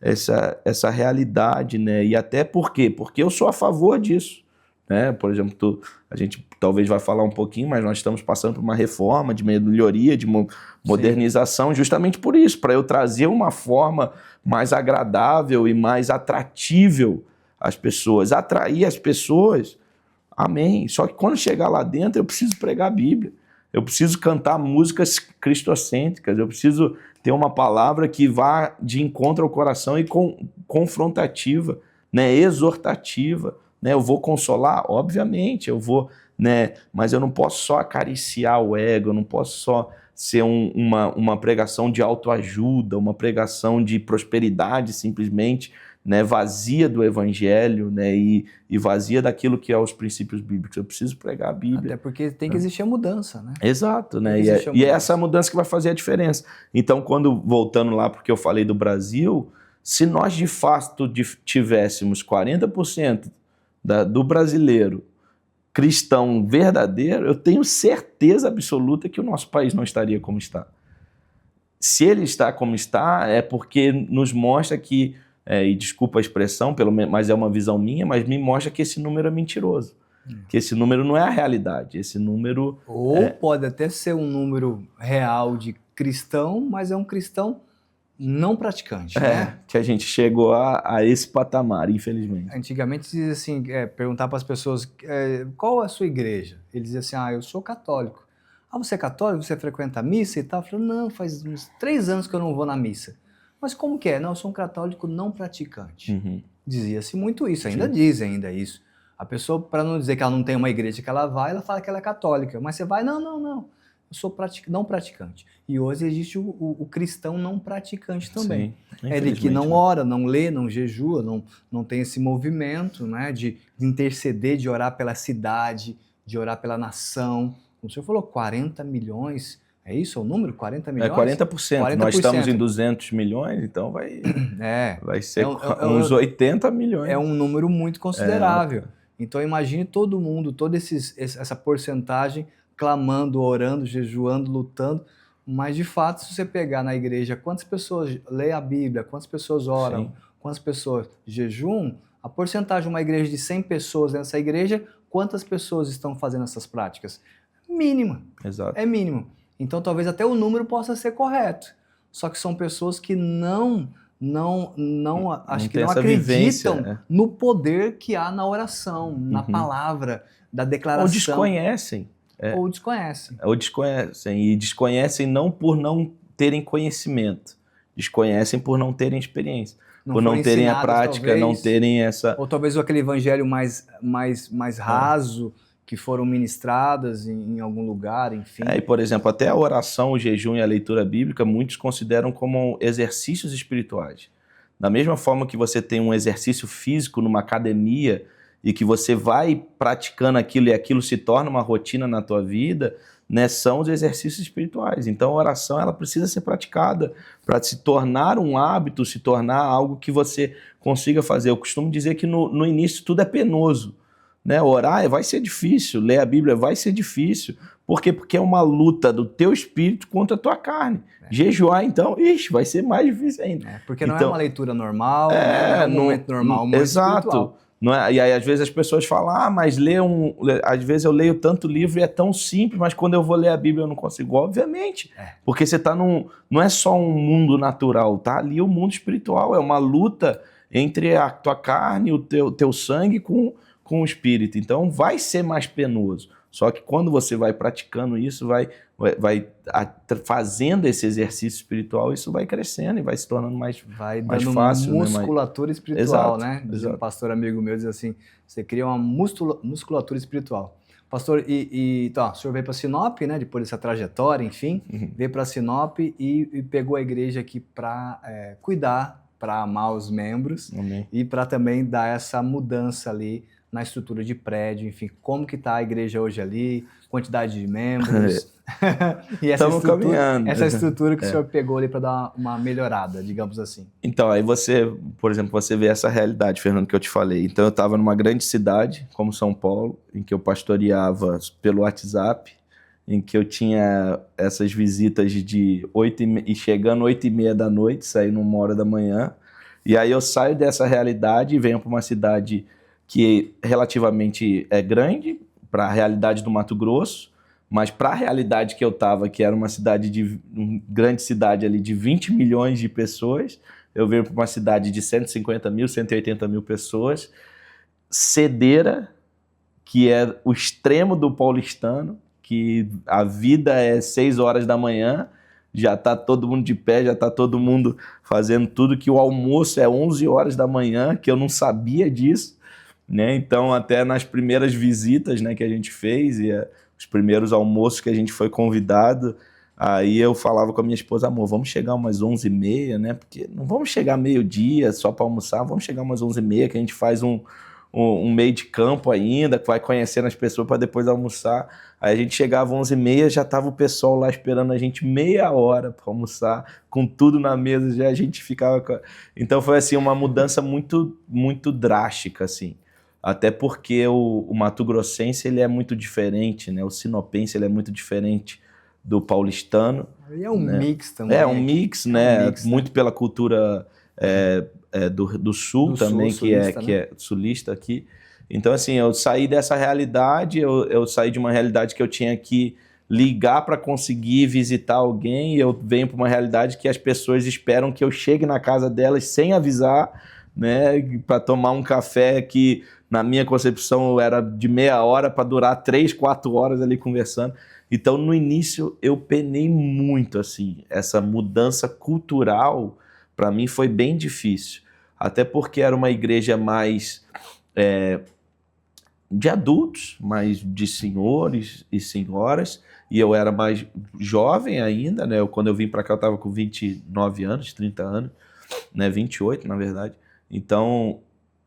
essa realidade, né? E até por quê? Porque eu sou a favor disso, né? Por exemplo, a gente talvez vai falar um pouquinho, mas nós estamos passando por uma reforma, de melhoria, de modernização, justamente por isso, para eu trazer uma forma mais agradável e mais atratível às pessoas, atrair as pessoas. Amém. Só que quando chegar lá dentro, eu preciso pregar a Bíblia. Eu preciso cantar músicas cristocêntricas. Eu preciso ter uma palavra que vá de encontro ao coração e confrontativa, né, exortativa. Né? Eu vou consolar? Obviamente, eu vou, né, mas eu não posso só acariciar o ego, eu não posso só ser uma pregação de autoajuda, uma pregação de prosperidade simplesmente, né, vazia do evangelho, né, e vazia daquilo que é os princípios bíblicos. Eu preciso pregar a Bíblia. Até porque tem que existir a mudança, né? Exato, né? E é essa mudança que vai fazer a diferença. Então, voltando lá porque eu falei do Brasil, se nós de fato tivéssemos 40% do brasileiro cristão verdadeiro, eu tenho certeza absoluta que o nosso país não estaria como está. Se ele está como está, é porque nos mostra que, e desculpa a expressão, mas é uma visão minha, mas me mostra que esse número é mentiroso. Que esse número não é a realidade, esse número... Ou pode até ser um número real de cristão, mas é um cristão não praticante, né? Que a gente chegou a esse patamar, infelizmente. Antigamente dizia assim, perguntar para as pessoas, qual é a sua igreja? Ele dizia assim, eu sou católico. Você é católico? Você frequenta a missa e tal? Eu falei, não, faz uns 3 anos que eu não vou na missa. Mas como que é? Não, eu sou um católico não praticante. Uhum. Dizia-se muito isso, ainda Sim. dizem ainda isso. A pessoa, para não dizer que ela não tem uma igreja que ela vai, ela fala que ela é católica. Mas você vai, não, não, não. Eu sou não praticante. E hoje existe o cristão não praticante também. Sim, É ele que infelizmente, não né? ora, não lê, não jejua, não tem esse movimento, né, de interceder, de orar pela cidade, de orar pela nação. Como o senhor falou, 40 milhões, é isso o número? 40 É milhões? 40%. Nós estamos em 40%. 200 milhões, então É, vai é, ser um- uns é, 80 é milhões. um número muito É alto. considerável. Então imagine todo mundo, toda essa porcentagem clamando, orando, jejuando, lutando. Mas de fato, se você pegar na igreja quantas pessoas lêem a Bíblia, quantas pessoas oram, Sim, quantas pessoas jejuam, a porcentagem de uma igreja de 100 pessoas nessa igreja, quantas pessoas estão fazendo essas práticas? Mínima, é exato. mínimo. Então talvez até o número possa ser correto. Só que são pessoas que Não acho que tem não essa vivência. acreditam no poder que há na oração, na Uhum. palavra, da Ou declaração, desconhecem. ou desconhecem. Ou desconhecem. E desconhecem não por não terem conhecimento. Desconhecem por não terem experiência. Não Por foram não terem a ensinadas, prática, não talvez, terem essa. ou talvez aquele evangelho mais raso que foram ministradas em algum lugar, enfim. E, por exemplo, até a oração, o jejum e a leitura bíblica, muitos consideram como exercícios espirituais. Da mesma forma que você tem um exercício físico numa academia e que você vai praticando aquilo e aquilo se torna uma rotina na tua vida, né, são os exercícios espirituais. Então a oração ela precisa ser praticada para se tornar um hábito, se tornar algo que você consiga fazer. Eu costumo dizer que no início tudo é penoso. Né? Orar vai ser difícil, ler a Bíblia vai ser difícil. Por quê? Porque é uma luta do teu espírito contra a tua carne. Jejuar, então, vai ser mais difícil ainda. Porque não é uma Então, leitura normal, né? Não é um momento normal, é um momento exato. espiritual. Não é? E aí, às vezes, as pessoas falam, mas às vezes eu leio tanto livro e é tão simples, mas quando eu vou ler a Bíblia eu não consigo. Obviamente, porque você está não é só um mundo natural, tá ali o mundo espiritual, é uma luta entre a tua carne, o teu sangue com o espírito. Então vai ser mais penoso. Só que quando você vai praticando isso, vai fazendo esse exercício espiritual, isso vai crescendo e vai se tornando mais fácil. Musculatura, né? Espiritual, exato, né? Exato. Um pastor amigo meu diz assim, você cria uma musculatura espiritual. Pastor, então, o senhor veio para Sinop, né? Depois dessa trajetória, enfim, veio para Sinop e pegou a igreja aqui para cuidar, para amar os membros. Amém. E para também dar essa mudança ali na estrutura de prédio, enfim, como que está a igreja hoje ali, quantidade de membros, e essa estrutura que o senhor pegou ali para dar uma melhorada, digamos assim. Então, aí por exemplo, você vê essa realidade, Fernando, que eu te falei. Então, eu estava numa grande cidade, como São Paulo, em que eu pastoreava pelo WhatsApp, em que eu tinha essas visitas de 8h30, e chegando 8h30 da noite, saindo 1h da manhã, e aí eu saio dessa realidade e venho para uma cidade que relativamente é grande, para a realidade do Mato Grosso, mas para a realidade que eu estava, que era uma grande cidade ali de 20 milhões de pessoas, eu venho para uma cidade de 150 mil, 180 mil pessoas, cedeira, que é o extremo do paulistano, que a vida é 6 horas da manhã, já está todo mundo de pé, já está todo mundo fazendo tudo, que o almoço é 11 horas da manhã, que eu não sabia disso, né? Então, até nas primeiras visitas, né, que a gente fez, e os primeiros almoços que a gente foi convidado, aí eu falava com a minha esposa, amor, vamos chegar umas 11h30, né? Porque não vamos chegar meio-dia só para almoçar, vamos chegar umas 11h30, que a gente faz um meio de campo ainda, que vai conhecendo as pessoas para depois almoçar. Aí a gente chegava 11h30, já estava o pessoal lá esperando a gente meia hora para almoçar, com tudo na mesa, já a gente ficava... Então foi assim, uma mudança muito, muito drástica, assim. Até porque o mato-grossense ele é muito diferente, né? O sinopense ele é muito diferente do paulistano. E é um mix também. É um mix, né? Muito pela cultura do sul também, que é sulista aqui. Então, assim, eu saí dessa realidade, eu saí de uma realidade que eu tinha que ligar para conseguir visitar alguém, e eu venho para uma realidade que as pessoas esperam que eu chegue na casa delas sem avisar, né? Para tomar um café que, na minha concepção, era de meia hora para durar 3, 4 horas ali conversando. Então, no início, eu penei muito, assim, essa mudança cultural, para mim, foi bem difícil. até porque era uma igreja mais de adultos, mais de senhores e senhoras, e eu era mais jovem ainda, né? Quando eu vim para cá eu estava com 29 anos, 30 anos, né? 28 na verdade, então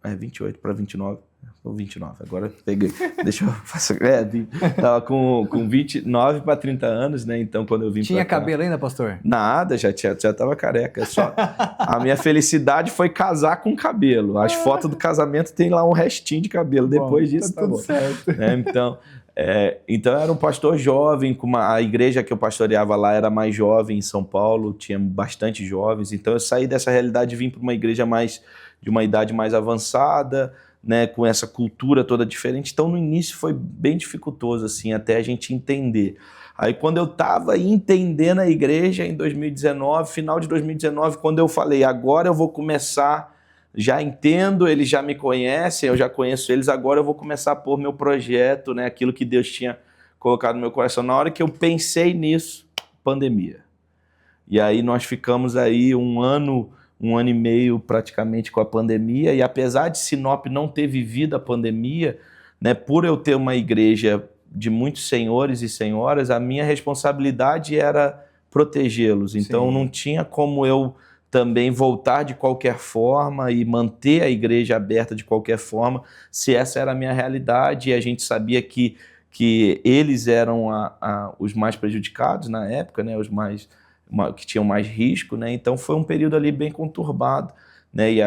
28 para 29, ou 29, agora peguei, deixa eu fazer, tava com 29 para 30 anos, né? Então quando eu vim Tinha pra cá, cabelo ainda, pastor? nada, já tava careca, só a minha felicidade foi casar com cabelo, as fotos do casamento tem lá um restinho de cabelo, depois disso tá tudo certo. né? Então era um pastor jovem, a igreja que eu pastoreava lá era mais jovem em São Paulo, tinha bastante jovens, então eu saí dessa realidade e vim para uma igreja de uma idade mais avançada, né, com essa cultura toda diferente. Então no início foi bem dificultoso assim, até a gente entender. Aí quando eu estava entendendo a igreja em 2019, final de 2019, quando eu falei, agora eu vou começar, já entendo, eles já me conhecem, eu já conheço eles, agora eu vou começar a pôr meu projeto, né, aquilo que Deus tinha colocado no meu coração. Na hora que eu pensei nisso, pandemia. E aí nós ficamos aí um ano e meio praticamente com a pandemia, e apesar de Sinop não ter vivido a pandemia, né, por eu ter uma igreja de muitos senhores e senhoras, a minha responsabilidade era protegê-los. Então Sim. não tinha como eu também voltar de qualquer forma e manter a igreja aberta de qualquer forma, se essa era a minha realidade, e a gente sabia que eles eram os mais prejudicados na época, né, que tinham mais risco, né? Então foi um período ali bem conturbado, né? E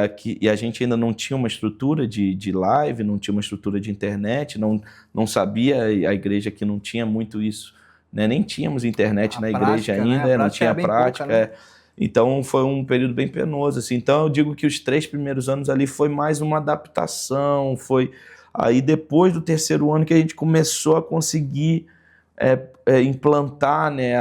a gente ainda não tinha uma estrutura de live, não tinha uma estrutura de internet, não sabia, a igreja que não tinha muito isso, né? Nem tínhamos internet na igreja ainda, né? Não tinha prática. Pouca, né? Então foi um período bem penoso, assim. Então eu digo que os 3 primeiros anos ali foi mais uma adaptação, foi aí depois do 3º ano que a gente começou a conseguir implantar, né,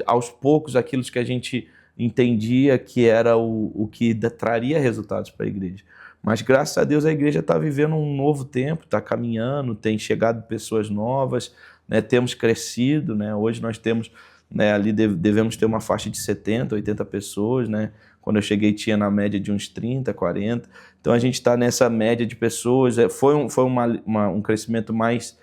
aos poucos aquilo que a gente entendia que era o que traria resultados para a igreja. Mas graças a Deus a igreja está vivendo um novo tempo, está caminhando, tem chegado pessoas novas, né, temos crescido, né, hoje nós temos, né, ali devemos ter uma faixa de 70, 80 pessoas, né, quando eu cheguei tinha na média de uns 30, 40, então a gente está nessa média de pessoas, foi um crescimento mais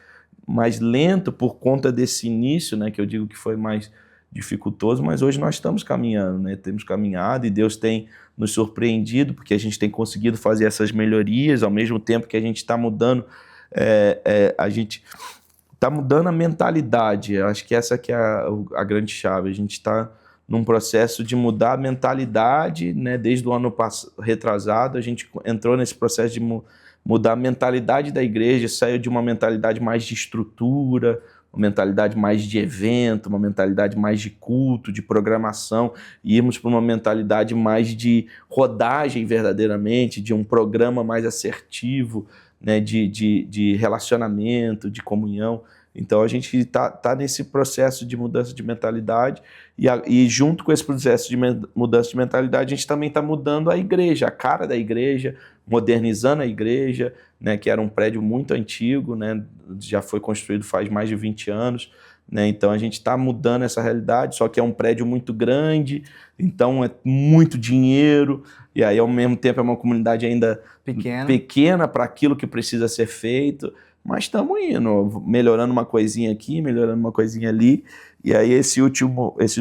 lento por conta desse início, né, que eu digo que foi mais dificultoso, mas hoje nós estamos caminhando, né, temos caminhado e Deus tem nos surpreendido, porque a gente tem conseguido fazer essas melhorias, ao mesmo tempo que a gente está mudando, a gente está mudando a mentalidade. Eu acho que essa que é a grande chave, a gente está num processo de mudar a mentalidade, né, desde o ano retrasado, a gente entrou nesse processo de mudar a mentalidade da igreja, saiu de uma mentalidade mais de estrutura, uma mentalidade mais de evento, uma mentalidade mais de culto, de programação, e irmos para uma mentalidade mais de rodagem verdadeiramente, de um programa mais assertivo, né, de relacionamento, de comunhão. Então a gente está nesse processo de mudança de mentalidade e junto com esse processo de mudança de mentalidade a gente também está mudando a igreja, a cara da igreja, modernizando a igreja, né, que era um prédio muito antigo, né, já foi construído faz mais de 20 anos, né, então a gente está mudando essa realidade, só que é um prédio muito grande, então é muito dinheiro, e aí ao mesmo tempo é uma comunidade ainda pequena para aquilo que precisa ser feito, mas estamos indo, melhorando uma coisinha aqui, melhorando uma coisinha ali, e aí esses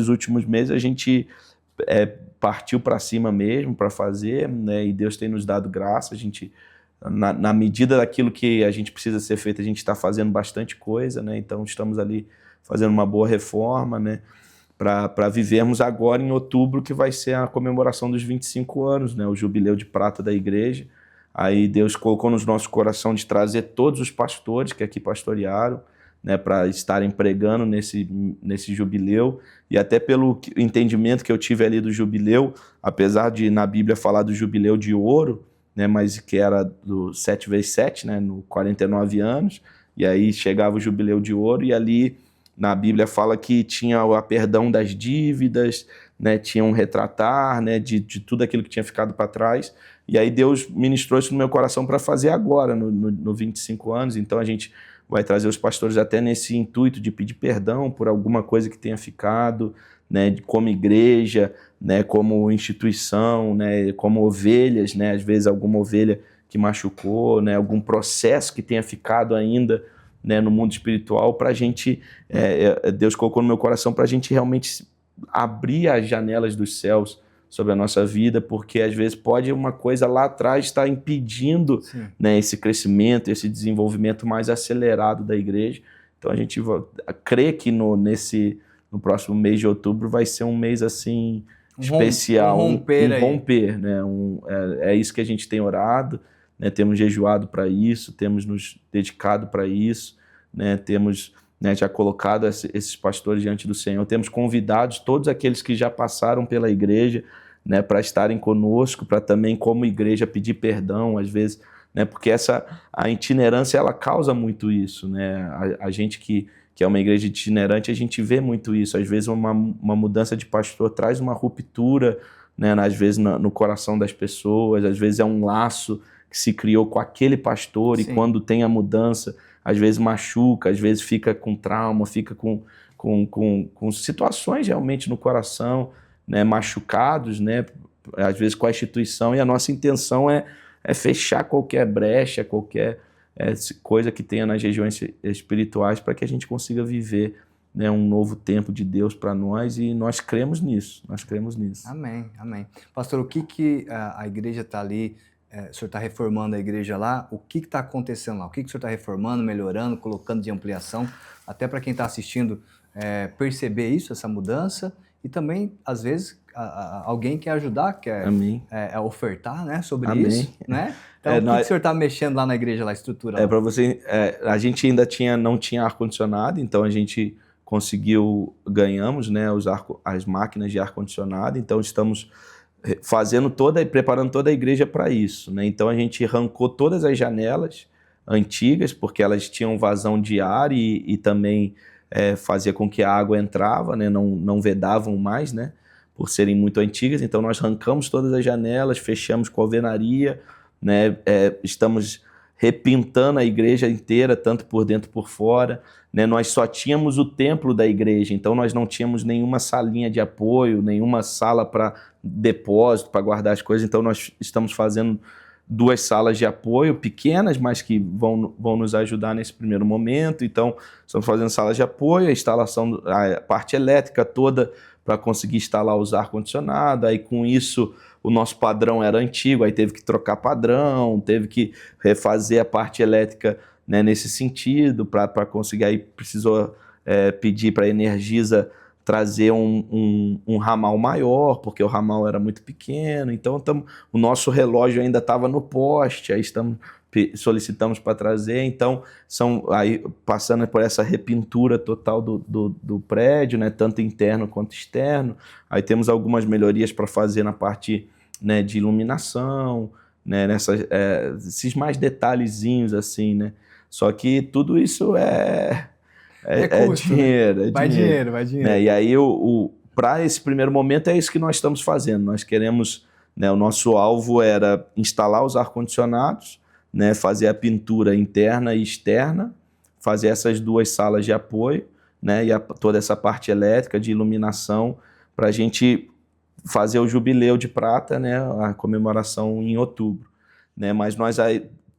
últimos meses a gente partiu para cima mesmo para fazer, né, e Deus tem nos dado graça, a gente, na medida daquilo que a gente precisa ser feito, a gente está fazendo bastante coisa, né, então estamos ali fazendo uma boa reforma, né, para vivermos agora em outubro, que vai ser a comemoração dos 25 anos, né, o jubileu de prata da igreja. Aí Deus colocou no nosso coração de trazer todos os pastores que aqui pastorearam, né, para estarem pregando nesse jubileu, e até pelo entendimento que eu tive ali do jubileu, apesar de na Bíblia falar do jubileu de ouro, né, mas que era do 7 vezes 7, né, no 49 anos, e aí chegava o jubileu de ouro, e ali na Bíblia fala que tinha o perdão das dívidas, né, tinham um retratar, né, de tudo aquilo que tinha ficado para trás. E aí Deus ministrou isso no meu coração para fazer agora, no 25 anos. Então a gente vai trazer os pastores até nesse intuito de pedir perdão por alguma coisa que tenha ficado, né, como igreja, né, como instituição, né, como ovelhas, né, às vezes alguma ovelha que machucou, né, algum processo que tenha ficado ainda, né, no mundo espiritual, para a gente, Deus colocou no meu coração para a gente realmente abrir as janelas dos céus sobre a nossa vida, porque às vezes pode uma coisa lá atrás estar impedindo, né, esse crescimento, esse desenvolvimento mais acelerado da igreja. Então a gente crê que no próximo mês de outubro vai ser um mês assim especial, um romper, né? É isso que a gente tem orado, né? Temos jejuado para isso, temos nos dedicado para isso, né? Temos, né, já colocado esses pastores diante do Senhor, temos convidados todos aqueles que já passaram pela igreja, né, para estarem conosco, para também como igreja pedir perdão às vezes, né? Porque a itinerância ela causa muito isso, né? A gente que é uma igreja itinerante, a gente vê muito isso. Às vezes uma mudança de pastor traz uma ruptura, né, às vezes no coração das pessoas, às vezes é um laço que se criou com aquele pastor. Sim. E quando tem a mudança, às vezes machuca, às vezes fica com trauma, fica com situações realmente no coração, né, machucados, né, às vezes com a instituição, e a nossa intenção é fechar qualquer brecha, qualquer coisa que tenha nas regiões espirituais para que a gente consiga viver, né, um novo tempo de Deus para nós, e nós cremos nisso, Amém, amém. Pastor, o que a igreja está ali, o senhor está reformando a igreja lá, o que está acontecendo lá? O que o senhor está reformando, melhorando, colocando de ampliação, até para quem está assistindo perceber isso, essa mudança, e também, às vezes, alguém quer ajudar, quer ofertar, né, sobre Amém. isso, né? Então, o que o senhor está mexendo lá na igreja, lá, a estrutura? Para você, a gente ainda não tinha ar-condicionado, então a gente ganhamos, né, as máquinas de ar-condicionado, então estamos preparando toda a igreja para isso, né? Então a gente arrancou todas as janelas antigas, porque elas tinham vazão de ar e também fazia com que a água entrava, né? Não vedavam mais, né? Por serem muito antigas. Então nós arrancamos todas as janelas, fechamos com alvenaria, né? Estamos repintando a igreja inteira, tanto por dentro por fora, né? Nós só tínhamos o templo da igreja, então nós não tínhamos nenhuma salinha de apoio, nenhuma sala para depósito, para guardar as coisas. Então nós estamos fazendo 2 salas de apoio pequenas, mas que vão nos ajudar nesse primeiro momento. Então estamos fazendo salas de apoio, a instalação, a parte elétrica toda para conseguir instalar os ar-condicionado. Aí com isso o nosso padrão era antigo, aí teve que trocar padrão, teve que refazer a parte elétrica, né, nesse sentido, para conseguir. Aí precisou pedir para a Energisa trazer um ramal maior, porque o ramal era muito pequeno. Então o nosso relógio ainda estava no poste, aí solicitamos para trazer. Então aí passando por essa repintura total do prédio, né, tanto interno quanto externo. Aí temos algumas melhorias para fazer na parte, né, de iluminação, né, esses mais detalhezinhos assim, né? Só que tudo isso é dinheiro, vai dinheiro. Né? E aí, para esse primeiro momento, é isso que nós estamos fazendo. Nós queremos, né, o nosso alvo era instalar os ar-condicionados, né, fazer a pintura interna e externa, fazer essas 2 salas de apoio, né, e toda essa parte elétrica de iluminação, para a gente fazer o jubileu de prata, né, a comemoração em outubro, né? Mas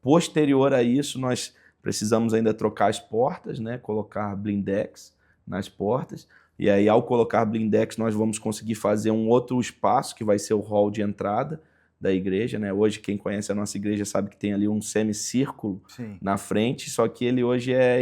posterior a isso, nós precisamos ainda trocar as portas, né? Colocar blindex nas portas. E aí, ao colocar blindex, nós vamos conseguir fazer um outro espaço, que vai ser o hall de entrada da igreja, né? Hoje, quem conhece a nossa igreja sabe que tem ali um semicírculo na frente, só que ele hoje é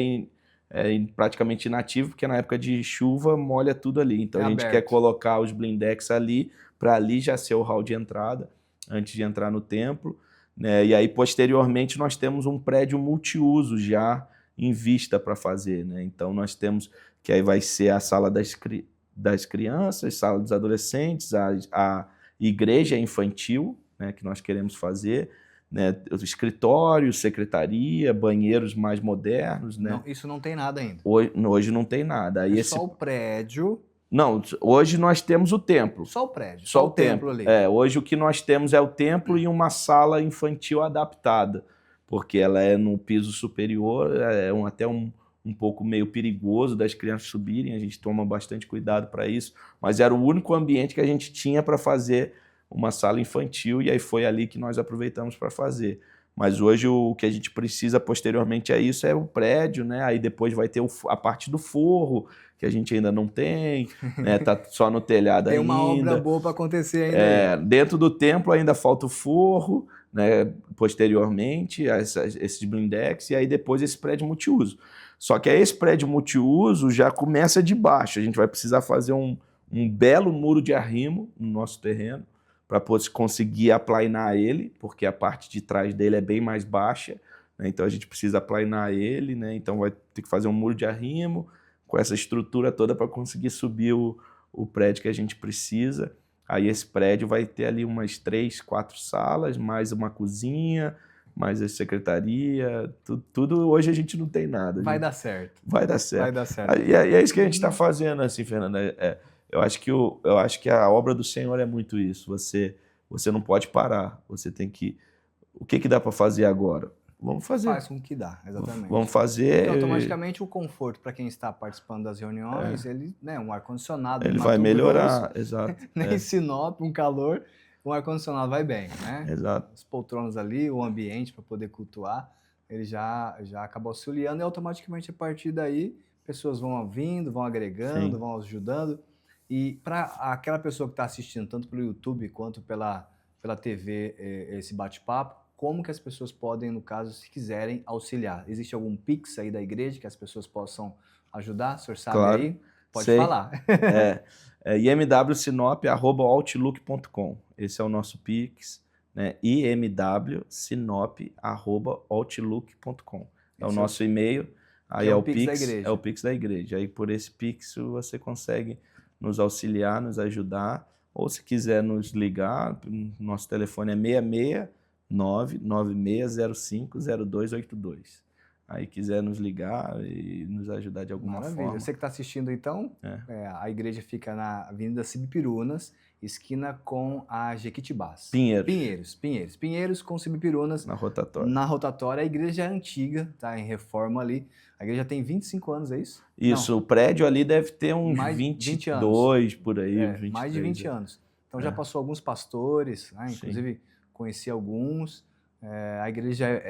praticamente inativo, porque na época de chuva molha tudo ali. Então a gente quer colocar os blindex ali, para ali já ser o hall de entrada, antes de entrar no templo, né? E aí, posteriormente, nós temos um prédio multiuso já em vista para fazer, né? Então nós temos, que aí vai ser a sala das crianças, sala dos adolescentes, a igreja infantil, né, que nós queremos fazer, né, escritório, secretaria, banheiros mais modernos, né? Não, isso não tem nada ainda. Hoje não tem nada. Aí só o prédio. Não, hoje nós temos o templo. Só o prédio, Só o templo ali. Hoje o que nós temos é o templo e uma sala infantil adaptada, porque ela é no piso superior, até um pouco meio perigoso das crianças subirem, a gente toma bastante cuidado para isso, mas era o único ambiente que a gente tinha para fazer uma sala infantil, e aí foi ali que nós aproveitamos para fazer. Mas hoje o que a gente precisa posteriormente a isso é o prédio, né? Aí depois vai ter a parte do forro, que a gente ainda não tem, né? Tá só no telhado ainda. Tem uma obra boa para acontecer ainda. Dentro do templo ainda falta o forro, né? Posteriormente, esses blindex, e aí depois esse prédio multiuso. Só que aí esse prédio multiuso já começa de baixo. A gente vai precisar fazer um belo muro de arrimo no nosso terreno, para conseguir aplainar ele, porque a parte de trás dele é bem mais baixa, né? Então a gente precisa aplainar ele, né? Então vai ter que fazer um muro de arrimo com essa estrutura toda para conseguir subir o prédio que a gente precisa. Aí esse prédio vai ter ali umas 3, 4 salas, mais uma cozinha, mais a secretaria, tudo. Hoje a gente não tem nada. Vai dar certo. Vai dar certo. Vai dar certo. E é isso que a gente está fazendo, assim, Fernanda. Eu acho que a obra do Senhor é muito isso. Você não pode parar. Você tem que... O que dá para fazer agora? Vamos fazer. Faz com que dá, exatamente. Vamos fazer. Então, automaticamente o conforto para quem está participando das reuniões, ele, né, um ar-condicionado. Ele vai melhorar, exato. Nem Sinop, um calor, um ar-condicionado vai bem, né? Exato. As poltronas ali, o ambiente para poder cultuar, ele já acaba auxiliando, e automaticamente a partir daí pessoas vão vindo, vão agregando, vão ajudando. E para aquela pessoa que está assistindo, tanto pelo YouTube quanto pela TV, esse bate-papo, como que as pessoas podem, no caso, se quiserem, auxiliar? Existe algum Pix aí da igreja que as pessoas possam ajudar? O senhor sabe aí? Pode falar. imwsinop@outlook.com. Esse é o nosso Pix, né? imwsinop@outlook.com. É o nosso e-mail. Aí é o Pix da igreja. Aí por esse Pix você consegue nos auxiliar, nos ajudar, ou se quiser nos ligar, nosso telefone é 669-9605-0282. Aí quiser nos ligar e nos ajudar de alguma forma. Você que está assistindo, então, a igreja fica na Avenida Cibipirunas, esquina com a Jequitibás. Pinheiros com Cibipirunas. Na rotatória. Na rotatória. A igreja é antiga, está em reforma ali. A igreja tem 25 anos, é isso? Isso, não. O prédio ali deve ter uns mais 22 anos. Por aí. 23, mais de 20 anos. Então já passou alguns pastores, né? Inclusive conheci alguns. A igreja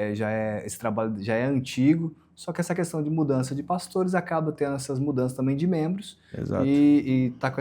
esse trabalho já é antigo, só que essa questão de mudança de pastores acaba tendo essas mudanças também de membros. Exato. E está com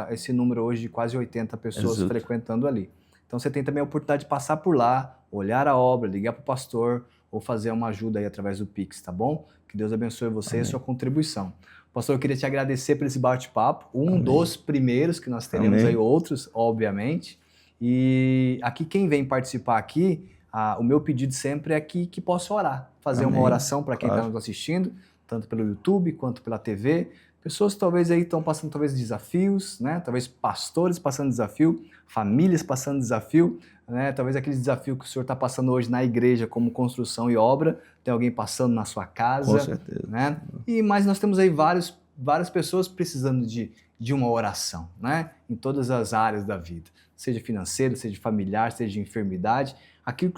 esse número hoje de quase 80 pessoas frequentando ali. Então você tem também a oportunidade de passar por lá, olhar a obra, ligar para o pastor ou fazer uma ajuda aí através do Pix, tá bom? Que Deus abençoe você e a sua contribuição. Pastor, eu queria te agradecer por esse bate-papo, dos primeiros, que nós teremos aí outros, obviamente. E aqui quem vem participar aqui, o meu pedido sempre é que possa orar, fazer uma oração para quem está nos assistindo, tanto pelo YouTube quanto pela TV. Pessoas que talvez aí estão passando desafios, né? Talvez pastores passando desafio, famílias passando desafio, né? Talvez aquele desafio que o senhor está passando hoje na igreja como construção e obra, tem alguém passando na sua casa. Com certeza. Né? Mas nós temos aí várias pessoas precisando de uma oração, né? Em todas as áreas da vida, seja financeiro, seja familiar, seja de enfermidade. Aquilo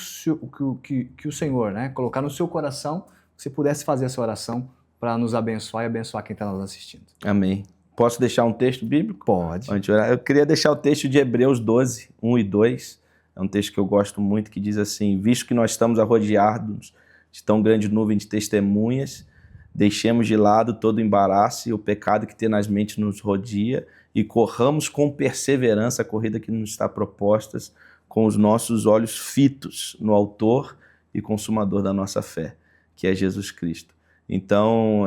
que o Senhor, né, colocar no seu coração, que você pudesse fazer essa oração para nos abençoar e abençoar quem está nos assistindo. Amém. Posso deixar um texto bíblico? Pode. Eu queria deixar o texto de Hebreus 12, 1 e 2. É um texto que eu gosto muito, que diz assim: visto que nós estamos rodeados de tão grande nuvem de testemunhas, deixemos de lado todo o embaraço e o pecado que tenazmente nos rodeia e corramos com perseverança a corrida que nos está proposta, com os nossos olhos fitos no autor e consumador da nossa fé, que é Jesus Cristo. Então,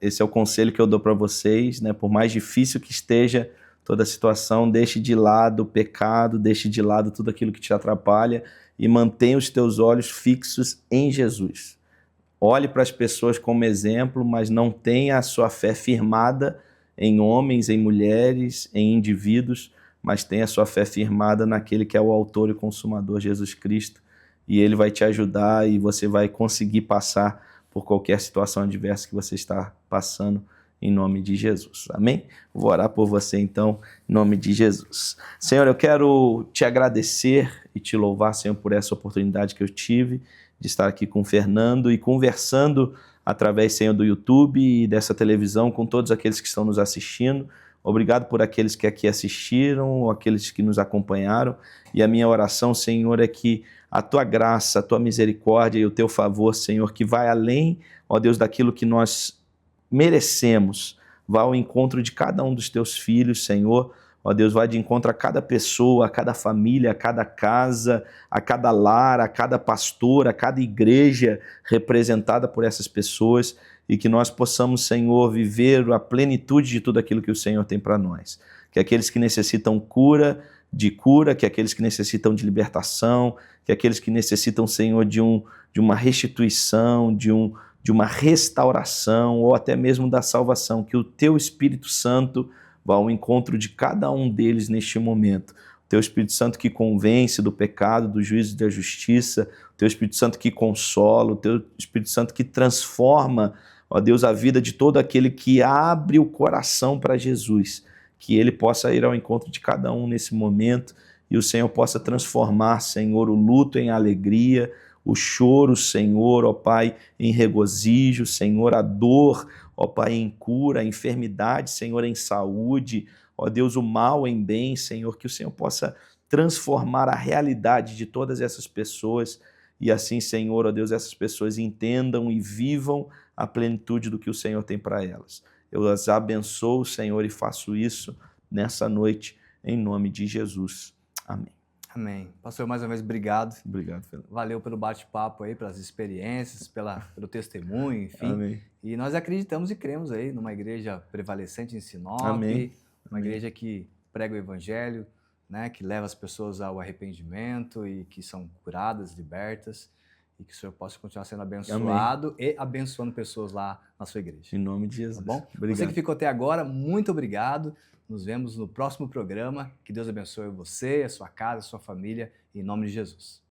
esse é o conselho que eu dou para vocês, né? Por mais difícil que esteja toda a situação, deixe de lado o pecado, deixe de lado tudo aquilo que te atrapalha e mantenha os teus olhos fixos em Jesus. Olhe para as pessoas como exemplo, mas não tenha a sua fé firmada em homens, em mulheres, em indivíduos, mas tenha a sua fé firmada naquele que é o autor e consumador, Jesus Cristo, e ele vai te ajudar e você vai conseguir passar por qualquer situação adversa que você está passando em nome de Jesus. Amém? Vou orar por você então, em nome de Jesus. Senhor, eu quero te agradecer e te louvar, Senhor, por essa oportunidade que eu tive de estar aqui com o Fernando e conversando através, Senhor, do YouTube e dessa televisão com todos aqueles que estão nos assistindo. Obrigado por aqueles que aqui assistiram, ou aqueles que nos acompanharam. E a minha oração, Senhor, é que a tua graça, a tua misericórdia e o teu favor, Senhor, que vai além, ó Deus, daquilo que nós merecemos, vá ao encontro de cada um dos teus filhos, Senhor. Ó Deus, vai de encontro a cada pessoa, a cada família, a cada casa, a cada lar, a cada pastor, a cada igreja representada por essas pessoas, e que nós possamos, Senhor, viver a plenitude de tudo aquilo que o Senhor tem para nós. Que aqueles que necessitam cura, que aqueles que necessitam de libertação, que aqueles que necessitam, Senhor, de uma restituição, de uma restauração, ou até mesmo da salvação, que o teu Espírito Santo vá ao encontro de cada um deles neste momento. O teu Espírito Santo que convence do pecado, do juízo e da justiça, o teu Espírito Santo que consola, o teu Espírito Santo que transforma, ó Deus, a vida de todo aquele que abre o coração para Jesus, que ele possa ir ao encontro de cada um nesse momento e o Senhor possa transformar, Senhor, o luto em alegria, o choro, Senhor, ó Pai, em regozijo, Senhor, a dor, ó Pai, em cura, a enfermidade, Senhor, em saúde, ó Deus, o mal em bem, Senhor, que o Senhor possa transformar a realidade de todas essas pessoas e assim, Senhor, ó Deus, essas pessoas entendam e vivam a plenitude do que o Senhor tem para elas. Eu as abençoo, Senhor, e faço isso nessa noite, em nome de Jesus. Amém. Amém. Pastor, mais uma vez, obrigado. Obrigado, Fernando. Valeu pelo bate-papo aí, pelas experiências, pelo testemunho, enfim. Amém. E nós acreditamos e cremos aí numa igreja prevalecente em Sinop, Amém. uma igreja que prega o evangelho, né, que leva as pessoas ao arrependimento e que são curadas, libertas, e que o Senhor possa continuar sendo abençoado e abençoando pessoas lá na sua igreja. Em nome de Jesus. Tá bom? Obrigado. Você que ficou até agora, muito obrigado. Nos vemos no próximo programa. Que Deus abençoe você, a sua casa, a sua família, em nome de Jesus.